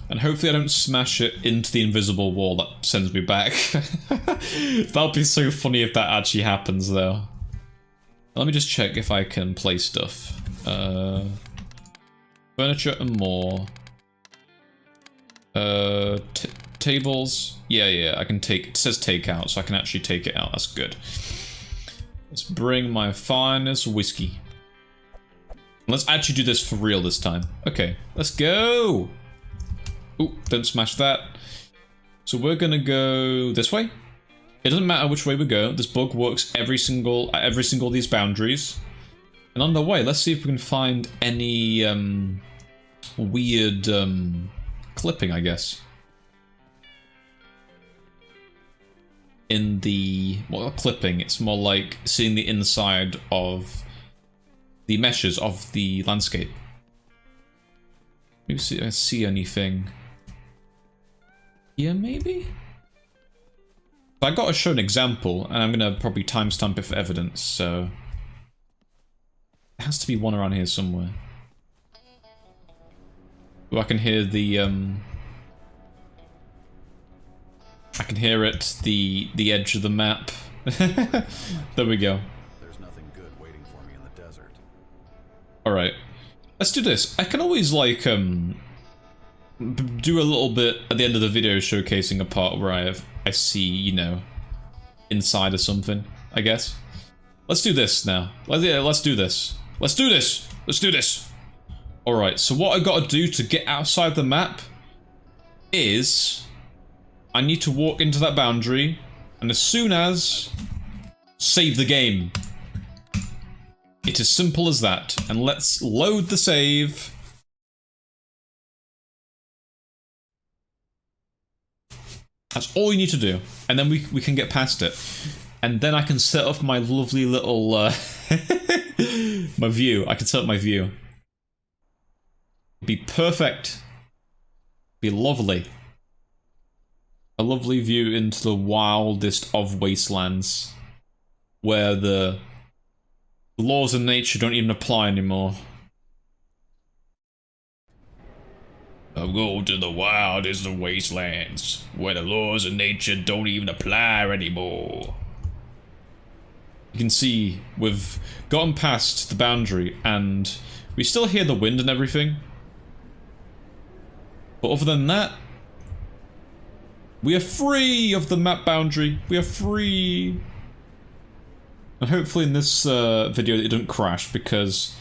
And hopefully I don't smash it into the invisible wall that sends me back. That'll be so funny if that actually happens, though. Let me just check if I can play stuff. Furniture and more. Tables. Yeah, I can take... It says take out, so I can actually take it out. That's good. Let's bring my finest whiskey. Let's actually do this for real this time. Okay, let's go! Ooh, don't smash that. So we're gonna go this way. It doesn't matter which way we go. This bug works every single of these boundaries. And on the way, let's see if we can find any weird clipping, I guess. In the, well, not clipping, it's more like seeing the inside of the meshes of the landscape. Maybe see, I see anything here, maybe? I got to show an example, and I'm gonna probably timestamp it for evidence, so there has to be one around here somewhere. Oh, I can hear the I can hear it, the edge of the map. There we go. There's nothing good waiting for me in the desert. Alright. Let's do this. I can always, like, do a little bit at the end of the video showcasing a part where I see, you know, inside of something, I guess. Let's do this now. Let's do this. Let's do this! Let's do this! Alright, so what I gotta do to get outside the map is I need to walk into that boundary, and as soon as save the game. It is simple as that. And let's load the save. That's all you need to do, and then we can get past it. And then I can set up my lovely little my view. I can set up my view. Be perfect. Be lovely. A lovely view into the wildest of wastelands, where the laws of nature don't even apply anymore. I'll go to the wildest of wastelands, where the laws of nature don't even apply anymore. You can see we've gotten past the boundary, and we still hear the wind and everything. But other than that, we are free of the map boundary. We are free. And hopefully in this video it didn't crash, because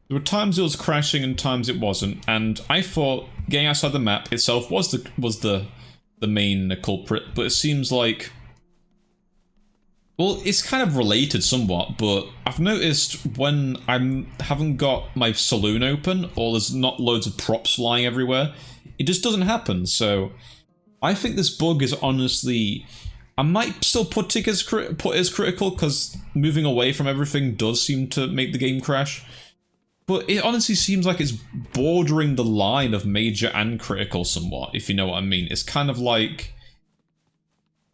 there were times it was crashing and times it wasn't. And I thought getting outside the map itself was the main culprit, but it seems like, well, it's kind of related somewhat, but I've noticed when I haven't got my saloon open, or there's not loads of props lying everywhere, it just doesn't happen. So I think this bug is honestly, I might still put it as critical, because moving away from everything does seem to make the game crash. But it honestly seems like it's bordering the line of major and critical somewhat, if you know what I mean. It's kind of like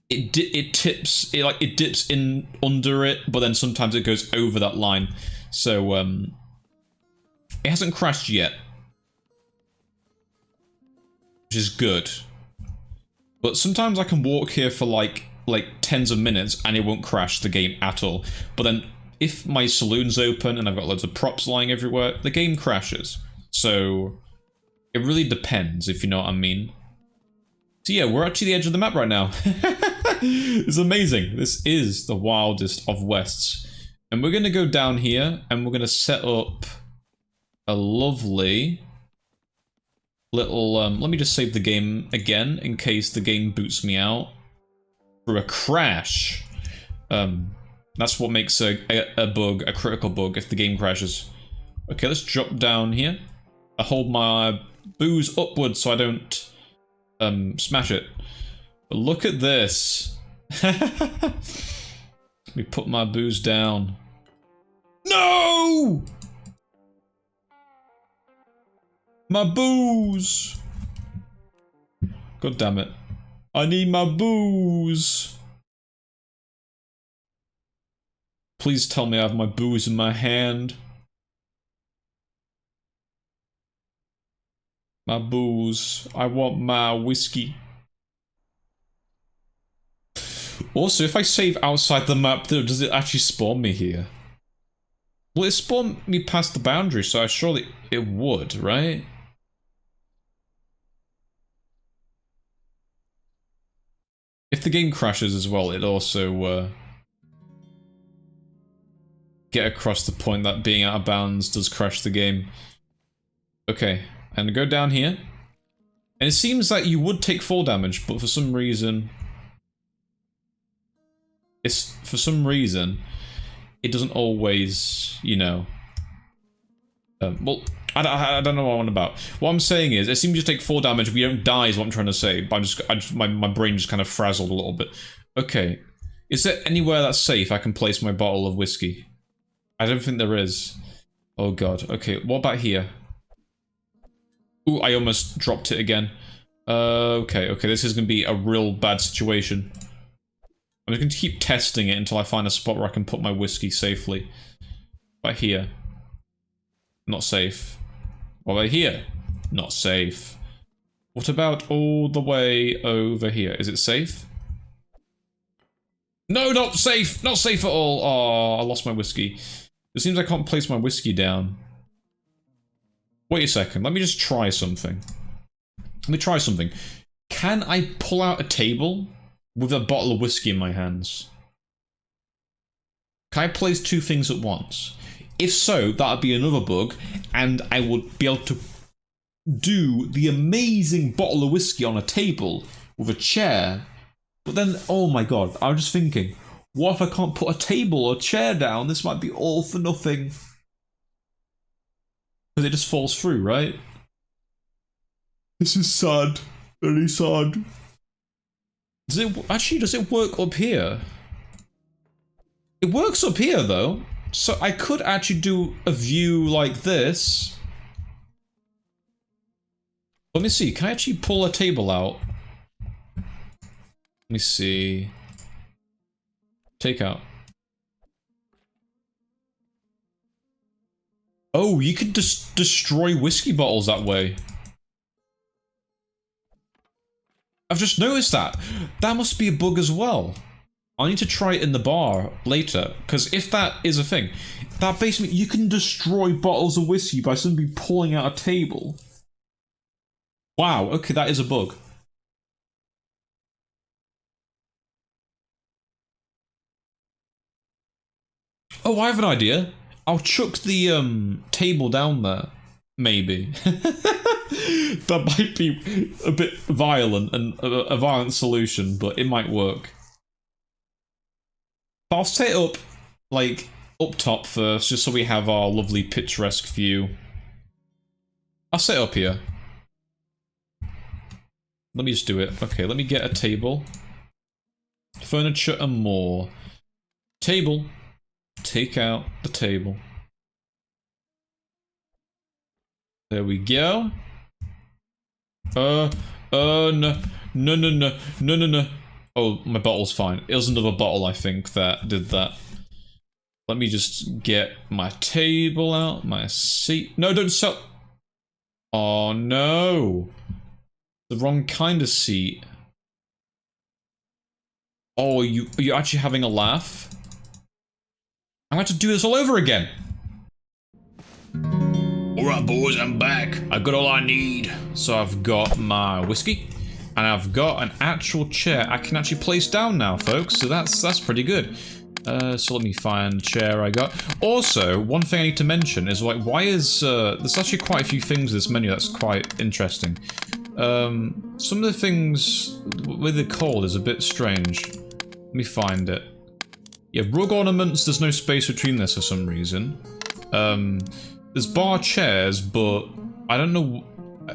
it dips in under it, but then sometimes it goes over that line. So it hasn't crashed yet, which is good. But sometimes I can walk here for like tens of minutes and it won't crash the game at all. But then if my saloon's open and I've got loads of props lying everywhere, the game crashes. So it really depends, if you know what I mean. So yeah, we're actually the edge of the map right now. It's amazing. This is the wildest of wests. And we're going to go down here and we're going to set up a lovely little, let me just save the game again in case the game boots me out for a crash. That's what makes a bug a critical bug, if the game crashes. Okay, let's drop down here. I hold my booze upwards so I don't smash it. But look at this. Let me put my booze down. No! My booze! God damn it. I need my booze. Please tell me I have my booze in my hand. My booze. I want my whiskey. Also, if I save outside the map, does it actually spawn me here? Well, it spawned me past the boundary, so surely it would, right? If the game crashes as well, it also get across the point that being out of bounds does crash the game. Okay, and go down here. And it seems like you would take fall damage, but for some reason... it doesn't always, you know, Well, I don't know what I'm on about. What I'm saying is, it seems to take 4 damage, we don't die is what I'm trying to say, but my brain just kind of frazzled a little bit. Okay, is there anywhere that's safe I can place my bottle of whiskey? I don't think there is. Oh god, okay, what about here? Ooh, I almost dropped it again. Okay, this is gonna be a real bad situation. I'm just going to keep testing it until I find a spot where I can put my whiskey safely. Right here. Not safe. What about here? Not safe. What about all the way over here? Is it safe? No, not safe! Not safe at all! Oh, I lost my whiskey. It seems I can't place my whiskey down. Wait a second, let me just try something. Let me try something. Can I pull out a table with a bottle of whiskey in my hands? Can I place 2 things at once? If so, that would be another bug, and I would be able to do the amazing bottle of whiskey on a table with a chair. But then, oh my god, I was just thinking, what if I can't put a table or a chair down? This might be all for nothing. Because it just falls through, right? This is sad. Very sad. Does it work up here? It works up here though. So I could actually do a view like this. Let me see, can I actually pull a table out? Let me see. Take out. Oh, you could just destroy whiskey bottles that way. I've just noticed that. That must be a bug as well. I need to try it in the bar later, because if that is a thing, that basically you can destroy bottles of whiskey by simply pulling out a table. Wow, okay, that is a bug. Oh, I have an idea. I'll chuck the table down there. Maybe. That might be a bit violent and a violent solution, but it might work. I'll set it up, like, up top first, just so we have our lovely picturesque view. I'll set it up here. Let me just do it. Okay, let me get a table. Furniture and more. Table. Take out the table. There we go. No. Oh, my bottle's fine. It was another bottle, I think, that did that. Let me just get my table out, my seat. No, don't sell. Oh, no. The wrong kind of seat. Oh, you're actually having a laugh? I'm going to do this all over again. Alright boys, I'm back. I've got all I need. So I've got my whiskey, and I've got an actual chair I can actually place down now, folks. So that's pretty good. So let me find the chair I got. Also, one thing I need to mention is, like, why is there's actually quite a few things in this menu that's quite interesting. Some of the things with the call is a bit strange. Let me find it. Yeah, rug ornaments, there's no space between this for some reason. There's bar chairs, but I don't know.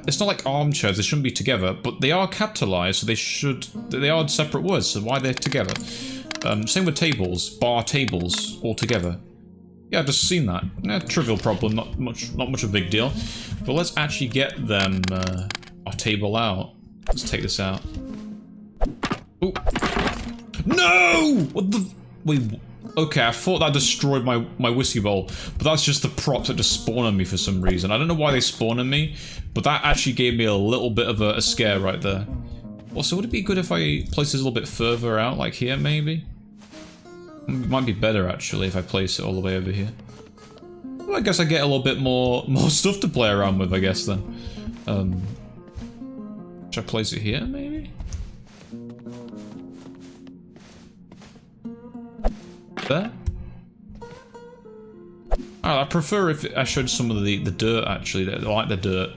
It's not like armchairs, they shouldn't be together, but they are capitalized, so they are separate words, so why they're together? Same with tables, bar tables, all together. Yeah, I've just seen that. Trivial problem, not much of a big deal. But let's actually get them, our table out. Let's take this out. Ooh. No! What the? Wait, okay, I thought that destroyed my whiskey bowl, but that's just the props that just spawn on me for some reason. I don't know why they spawn on me, but that actually gave me a little bit of a scare right there. Also, would it be good if I place this a little bit further out, like here, maybe? It might be better, actually, if I place it all the way over here. Well, I guess I get a little bit more stuff to play around with, I guess, then. Should I place it here, maybe? There? I prefer if I showed some of the dirt, actually. I like the dirt.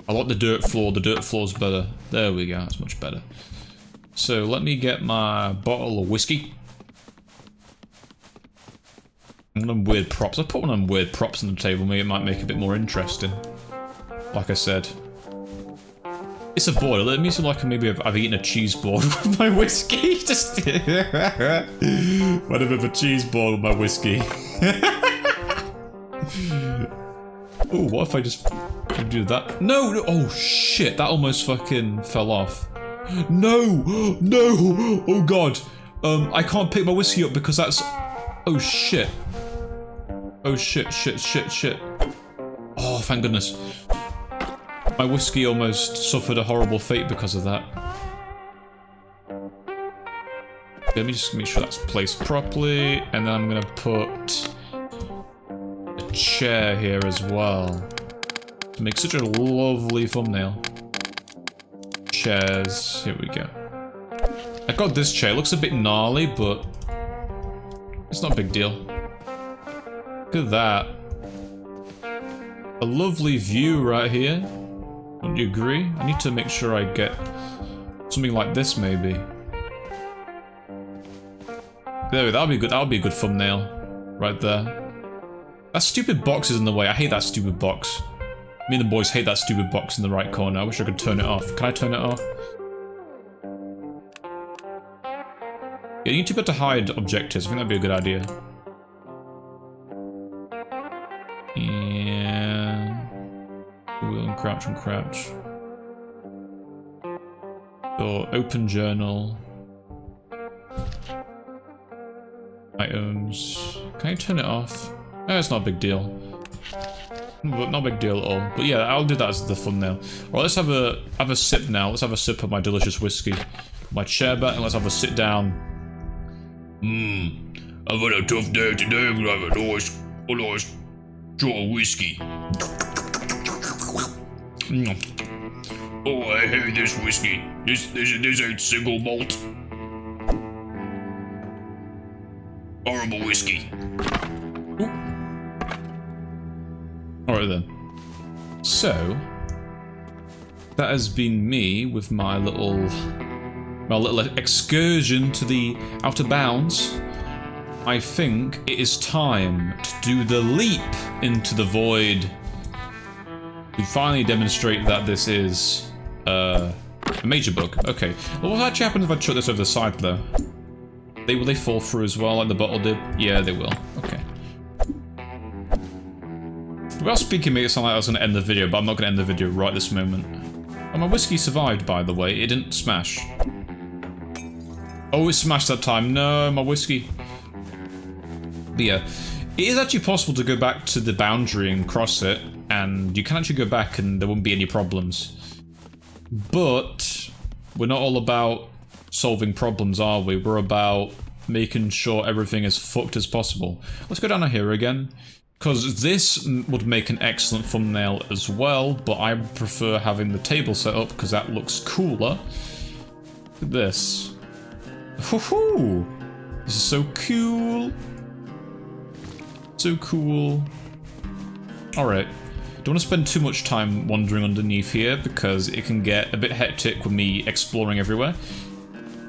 I like the dirt floor. The dirt floor's better. There we go. That's much better. So let me get my bottle of whiskey. One of them weird props. I'll put one of them weird props on the table. Maybe it might make it a bit more interesting. Like I said. It's a boil. It makes it like maybe I've eaten a cheese board with my whiskey. Just what a bit of a cheese board with my whiskey. Oh, what if I just do that? No, no! Oh shit! That almost fucking fell off. No! No! Oh god! I can't pick my whiskey up because that's. Oh shit! Oh shit! Shit! Shit! Shit! Oh, thank goodness! My whiskey almost suffered a horrible fate because of that. Let me just make sure that's placed properly, and then I'm gonna put a chair here as well to make such a lovely thumbnail. Chairs, here we go. I got this chair. It looks a bit gnarly, but it's not a big deal. Look at that. A lovely view right here. Wouldn't you agree? I need to make sure I get something like this, maybe. There, that'll be good. That'll be a good thumbnail, right there. That stupid box is in the way. I hate that stupid box. Me and the boys hate that stupid box in the right corner. I wish I could turn it off. Can I turn it off? Yeah, you need to be able to hide objectives. I think that'd be a good idea. Yeah. Wheel and crouch and crouch. So, open journal. Items. Can I turn it off? Oh, it's not a big deal. Not a big deal at all. But yeah, I'll do that as the thumbnail. Alright, let's have a sip now. Let's have a sip of my delicious whiskey. My chair back, and let's have a sit down. I've had a tough day today, but I've had a nice shot of whiskey. Oh, I hate this whiskey. This ain't single malt. Horrible whiskey. Alright then. So that has been me with my little excursion to the outer bounds. I think it is time to do the leap into the void. We finally demonstrate that this is a major bug. Okay. Well, what actually happens if I chuck this over the side though? Will they fall through as well, like the bottle did? Yeah, they will. Okay. Without speaking, make it sound like I was going to end the video, but I'm not going to end the video right this moment. Oh, my whiskey survived, by the way. It didn't smash. Oh, it smashed that time. No, my whiskey. But yeah, it is actually possible to go back to the boundary and cross it, and you can actually go back and there won't be any problems. But we're not all about solving problems, are we? We're about making sure everything is fucked as possible. Let's go down here again, because this would make an excellent thumbnail as well, but I prefer having the table set up because that looks cooler. Look at this. Woohoo! This is so cool. So cool. Alright. Don't want to spend too much time wandering underneath here because it can get a bit hectic with me exploring everywhere.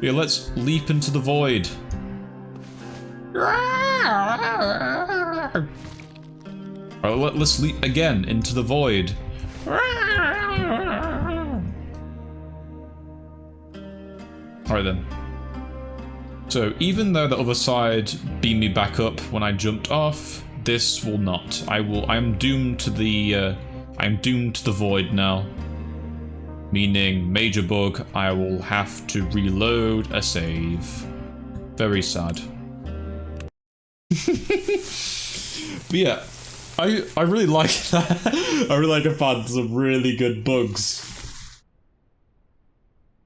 Yeah, let's leap into the void. Alright, let's leap again into the void. Alright then. So, even though the other side beamed me back up when I jumped off, this will not. I am doomed to the void now. Meaning, major bug, I will have to reload a save. Very sad. But yeah, I really like that. I really like I found some really good bugs.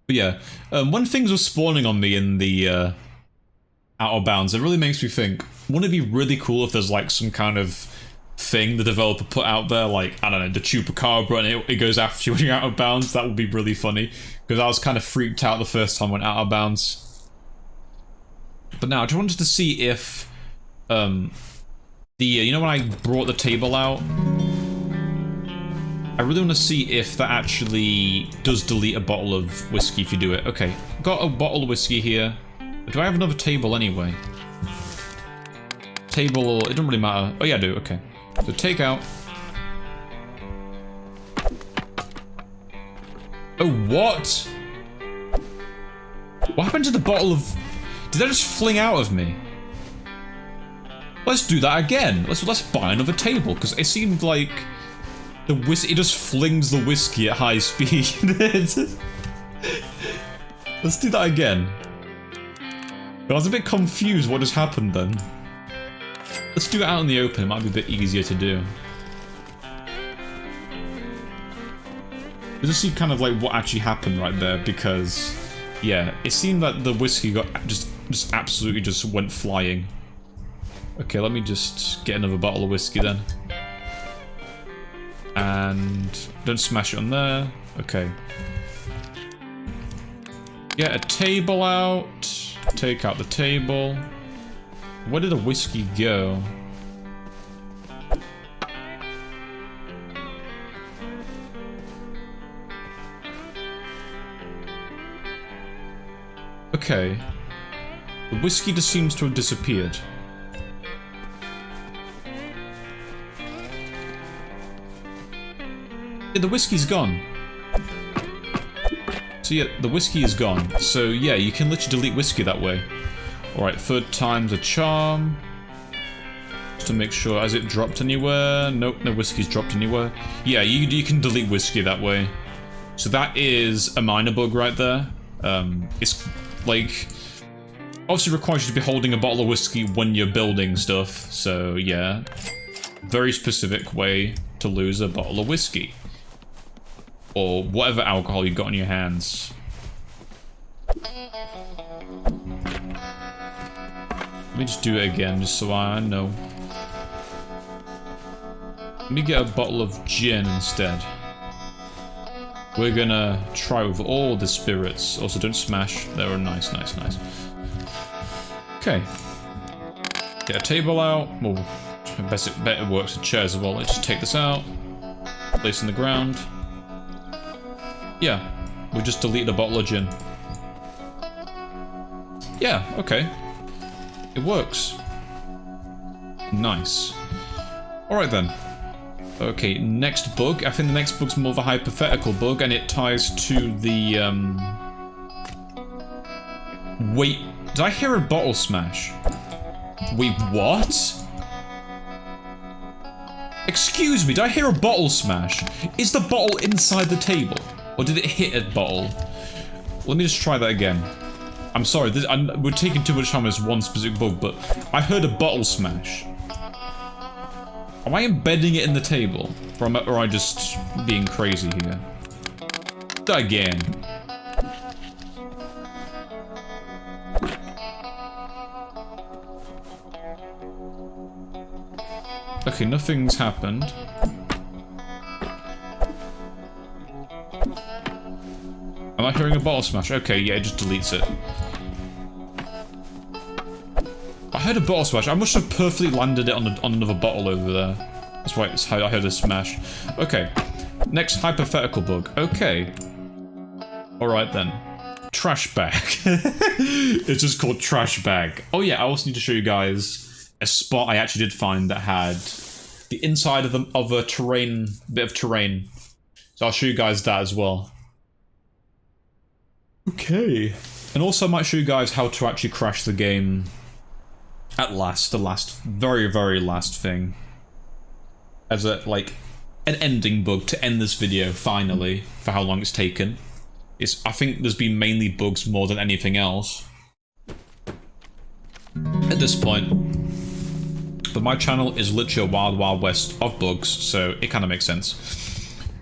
But yeah, when things were spawning on me in the Out of Bounds, it really makes me think, wouldn't it be really cool if there's like some kind of thing the developer put out there, like, I don't know, the Chupacabra, and it goes after you when you're out of bounds? That would be really funny, because I was kind of freaked out the first time I went out of bounds. But now, I just wanted to see if, you know when I brought the table out? I really want to see if that actually does delete a bottle of whiskey if you do it. Okay, got a bottle of whiskey here. Do I have another table anyway? table, it doesn't really matter. Oh yeah, I do, okay. So take out. Oh, what? What happened to the bottle of... Did that just fling out of me? Let's do that again. Let's buy another table, because it seemed like the whiskey... It just flings the whiskey at high speed. Let's do that again. I was a bit confused what just happened then. Let's do it out in the open, it might be a bit easier to do. Let's just see kind of like what actually happened right there, because yeah, it seemed that the whiskey got just absolutely just went flying. Okay, let me just get another bottle of whiskey then. And don't smash it on there. Okay. Get a table out. Take out the table. Where did the whiskey go? Okay. The whiskey just seems to have disappeared. Yeah, the whiskey's gone. So yeah, the whiskey is gone. So yeah, you can literally delete whiskey that way. Alright, third time's a charm. Just to make sure, has it dropped anywhere? Nope, no whiskey's dropped anywhere. Yeah, you can delete whiskey that way. So that is a minor bug right there. It's like... Obviously requires you to be holding a bottle of whiskey when you're building stuff. So yeah, very specific way to lose a bottle of whiskey. Or whatever alcohol you got on your hands. Let me just do it again, just so I know. Let me get a bottle of gin instead. We're gonna try with all the spirits. Also, don't smash. They were nice, nice, nice. Okay. Get a table out. Well, I bet it works with chairs as well. Let's just take this out. Place in the ground. Yeah, we'll just delete the bottle of gin. Yeah, okay. It works. Nice. Alright then. Okay, next bug. I think the next bug's more of a hypothetical bug, and it ties to the, Wait, did I hear a bottle smash? Wait, what? Excuse me, did I hear a bottle smash? Is the bottle inside the table? Or did it hit a bottle? Let me just try that again. I'm sorry, we're taking too much time on this one specific bug, but I heard a bottle smash. Am I embedding it in the table? Or am I just being crazy here? Again. Okay, nothing's happened. Am I hearing a bottle smash? Okay, yeah, it just deletes it. I heard a bottle smash. I must have perfectly landed it on another bottle over there. That's why it's how I heard a smash. Okay. Next hypothetical bug. Okay. Alright then. Trash bag. It's just called trash bag. Oh yeah, I also need to show you guys a spot I actually did find that had the inside of a terrain, bit of terrain. So I'll show you guys that as well. Okay. And also I might show you guys how to actually crash the game at last, the last, very, very last thing. As a, like, an ending bug to end this video, finally, for how long it's taken. I think there's been mainly bugs more than anything else at this point. But my channel is literally a wild, wild west of bugs, so it kind of makes sense.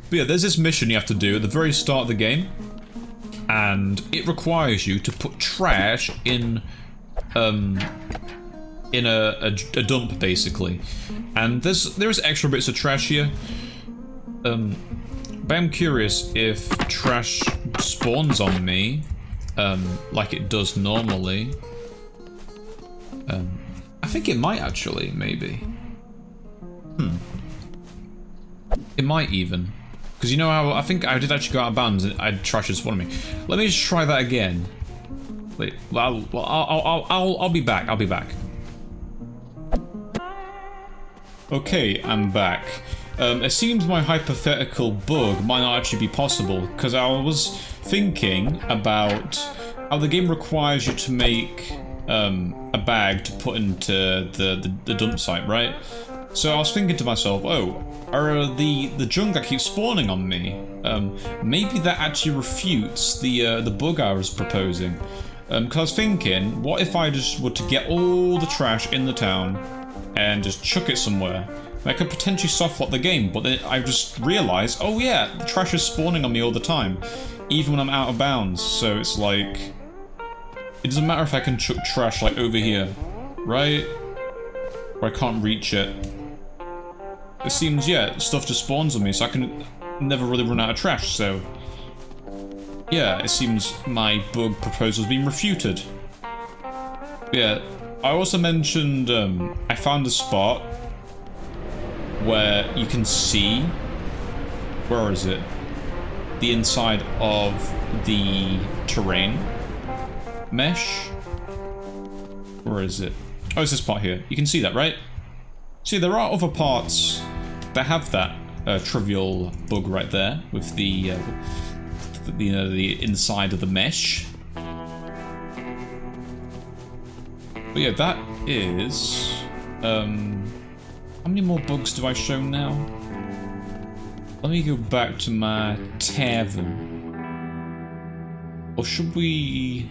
But yeah, there's this mission you have to do at the very start of the game. And it requires you to put trash in a dump, basically. And there's extra bits of trash here. But I'm curious if trash spawns on me, like it does normally. I think it might actually, maybe. It might even. Because you know how I think I did actually go out of bounds and I had trash just spawn on me. Let me just try that again. Wait, I'll be back. I'll be back. Okay, I'm back. It seems my hypothetical bug might not actually be possible, because I was thinking about how the game requires you to make a bag to put into the dump site, right? So I was thinking to myself, oh, are the junk that keeps spawning on me, maybe that actually refutes the bug I was proposing. Because I was thinking, what if I just were to get all the trash in the town and just chuck it somewhere? I could potentially softlock the game, but then I just realised, oh yeah, the trash is spawning on me all the time, even when I'm out of bounds. So it's like, it doesn't matter if I can chuck trash like over here, right? Or I can't reach it. It seems, yeah, stuff just spawns on me, so I can never really run out of trash, so... yeah, it seems my bug proposal's been refuted. Yeah, I also mentioned, I found a spot where you can see... where is it? The inside of the terrain mesh. Where is it? Oh, it's this part here. You can see that, right? See, there are other parts that have that trivial bug right there with the inside of the mesh. But yeah, that is... how many more bugs do I show now? Let me go back to my tavern. Or should we...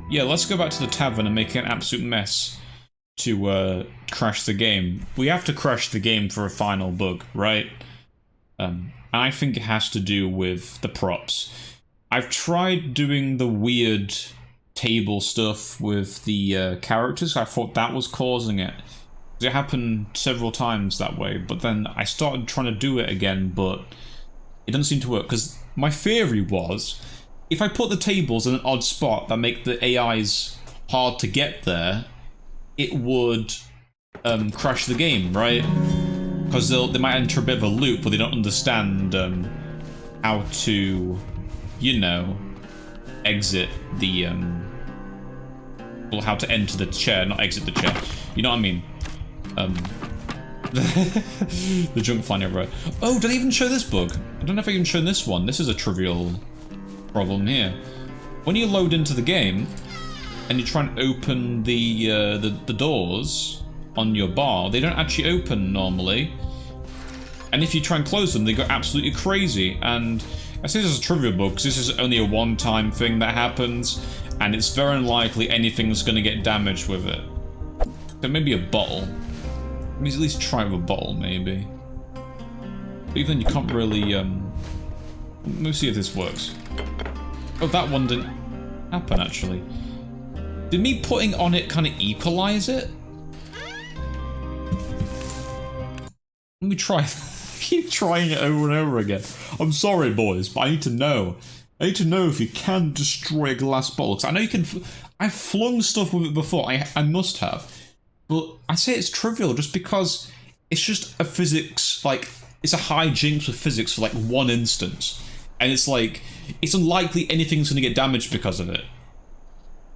yeah, let's go back to the tavern and make an absolute mess to crash the game. We have to crash the game for a final bug, right? I think it has to do with the props. I've tried doing the weird table stuff with the characters. I thought that was causing it. It happened several times that way, but then I started trying to do it again, but it doesn't seem to work. Because my theory was, if I put the tables in an odd spot that make the AIs hard to get there, it would crash the game, right? Because they might enter a bit of a loop, but they don't understand how to, you know, exit the well, how to enter the chair, not exit the chair. You know what I mean? The junk flying everywhere. Oh, did I even show this bug? I don't know if I even shown this one. This is a trivial problem here. When you load into the game and you try and open the doors on your bar, they don't actually open normally. And if you try and close them, they go absolutely crazy. And I say this is a trivial bug because this is only a one-time thing that happens, and it's very unlikely anything's going to get damaged with it. So maybe a bottle. Let me at least try with a bottle, maybe. But even then, you can't really. Let me see if this works. Oh, that one didn't happen actually. Did me putting on it kind of equalize it? Let me try. Keep trying it over and over again. I'm sorry, boys, but I need to know. I need to know if you can destroy a glass bottle. Because I know you can. I've flung stuff with it before. I must have. But I say it's trivial just because it's just a physics, like, it's a high jinx with physics for like one instance. And it's like, it's unlikely anything's going to get damaged because of it.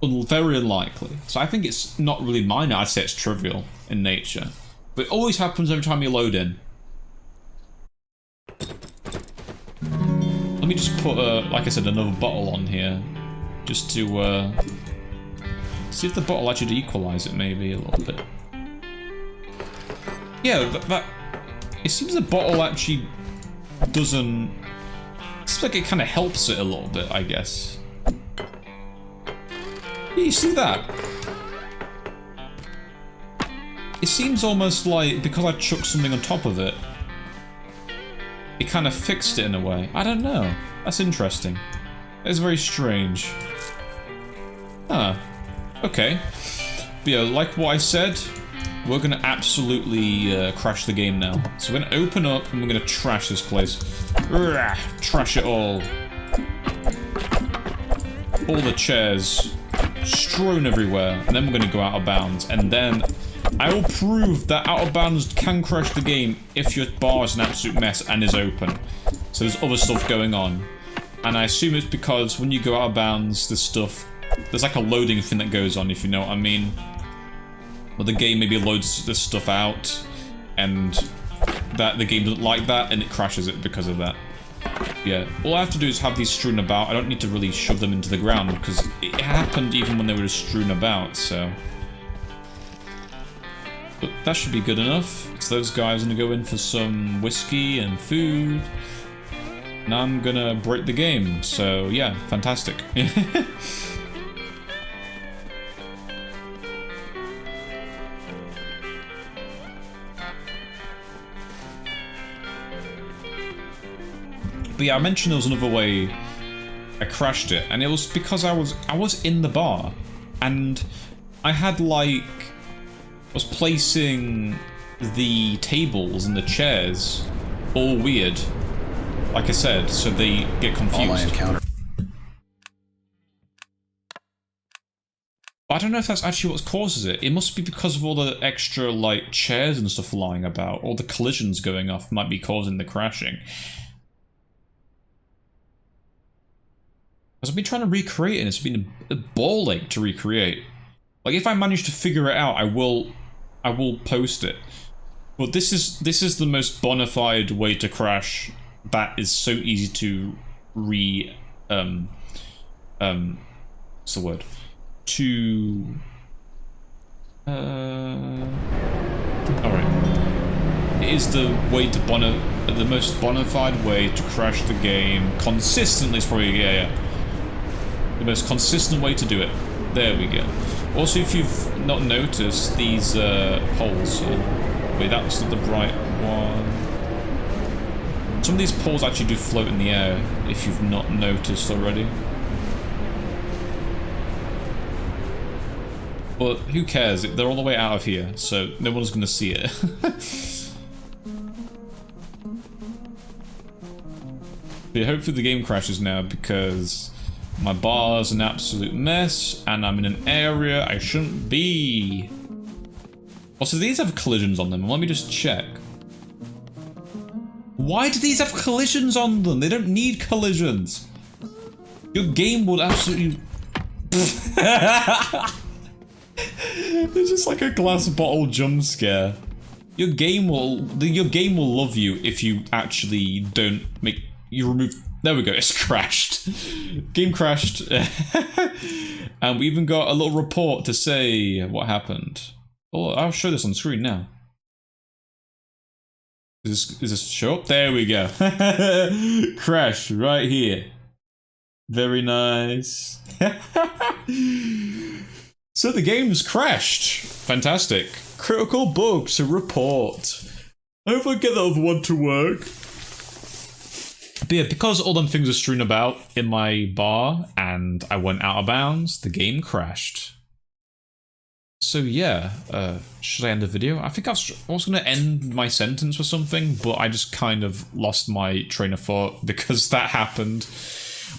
Very unlikely. So I think it's not really minor, I'd say it's trivial in nature. But it always happens every time you load in. Let me just put, like I said, another bottle on here. Just to, see if the bottle actually equalize it maybe a little bit. Yeah, that it seems the bottle actually doesn't... It seems like it kind of helps it a little bit, I guess. Yeah, you see that? It seems almost like, because I chucked something on top of it, it kind of fixed it in a way. I don't know. That's interesting. It's very strange. Huh. Okay. But yeah, like what I said, we're going to absolutely crash the game now. So we're going to open up and we're going to trash this place. Urgh, trash it all. All the chairs strewn everywhere. And then we're going to go out of bounds. And then I will prove that out of bounds can crash the game if your bar is an absolute mess and is open. So there's other stuff going on. And I assume it's because when you go out of bounds, there's like a loading thing that goes on, if you know what I mean. Well, the game maybe loads this stuff out, and that the game doesn't like that, and it crashes it because of that. Yeah, all I have to do is have these strewn about. I don't need to really shove them into the ground, because it happened even when they were just strewn about, so... But that should be good enough. So those guys are gonna go in for some whiskey and food. And I'm gonna break the game, so yeah, fantastic. But yeah, I mentioned there was another way I crashed it, and it was because I was in the bar, and I had like... I was placing the tables and the chairs all weird, like I said, so they get confused. All I encounter. But I don't know if that's actually what causes it. It must be because of all the extra like chairs and stuff lying about. All the collisions going off might be causing the crashing. Because I've been trying to recreate it, and it's been a ball ache to recreate. Like, if I manage to figure it out, I will post it. But this is the most bona fide way to crash that is so easy to what's the word? To alright. It is the way to the most bona fide way to crash the game consistently. Is probably yeah. The most consistent way to do it. There we go. Also, if you've not noticed these poles, wait, that's not the bright one. Some of these poles actually do float in the air, if you've not noticed already. But who cares? They're all the way out of here, so no one's going to see it. But yeah, hopefully the game crashes now, because my bar's an absolute mess, and I'm in an area I shouldn't be. Also, these have collisions on them. Let me just check. Why do these have collisions on them? They don't need collisions. Your game will absolutely... It's just like a glass bottle jump scare. Your game will love you if you actually don't make... You remove... There we go, it's crashed. Game crashed. And we even got a little report to say what happened. Oh, I'll show this on screen now. Is this show up? There we go. Crash right here. Very nice. So the game's crashed. Fantastic. Critical bug to report. I hope I get that other one to work. But yeah, because all them things are strewn about in my bar and I went out of bounds, the game crashed. So yeah, should I end the video? I think I was going to end my sentence with something, but I just kind of lost my train of thought because that happened.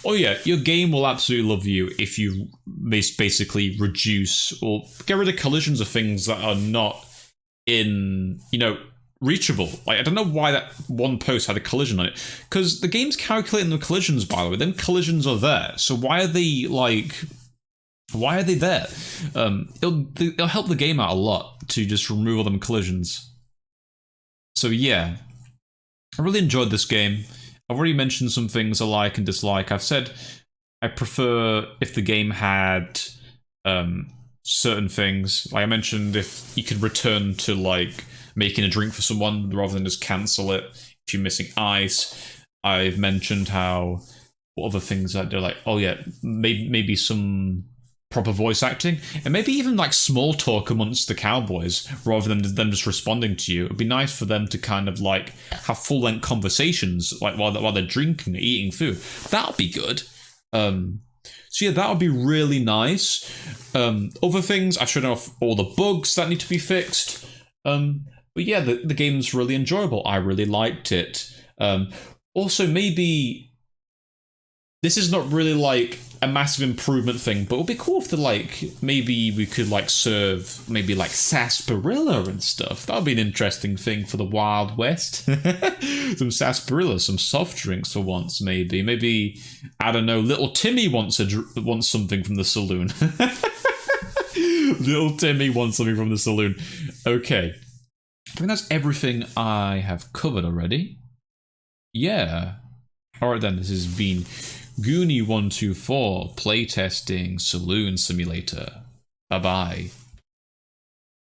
Oh yeah, your game will absolutely love you if you basically reduce or get rid of collisions of things that are not in, you know, reachable. Like, I don't know why that one post had a collision on it, because the game's calculating the collisions, by the way. Them collisions are there, so why are they like... Why are they there? It'll help the game out a lot to just remove all them collisions. So yeah, I really enjoyed this game. I've already mentioned some things I like and dislike. I've said I prefer if the game had certain things. Like I mentioned, if you could return to like making a drink for someone rather than just cancel it if you're missing ice. I've mentioned how what other things that they're like, oh yeah, maybe some proper voice acting, and maybe even like small talk amongst the cowboys rather than them just responding to you. It'd be nice for them to kind of like have full-length conversations like while they're drinking, eating food. That would be good. So yeah, that would be really nice. Other things, I showed off all the bugs that need to be fixed. But yeah, the game's really enjoyable. I really liked it. Also, maybe this is not really like a massive improvement thing, but it would be cool if maybe we could like serve maybe like sarsaparilla and stuff. That would be an interesting thing for the Wild West. Some sarsaparilla, some soft drinks for once, maybe. Maybe, I don't know, little Timmy wants something from the saloon. Little Timmy wants something from the saloon. Okay. I think that's everything I have covered already. Yeah. Alright then, this has been Goony124 playtesting Saloon Simulator. Bye bye.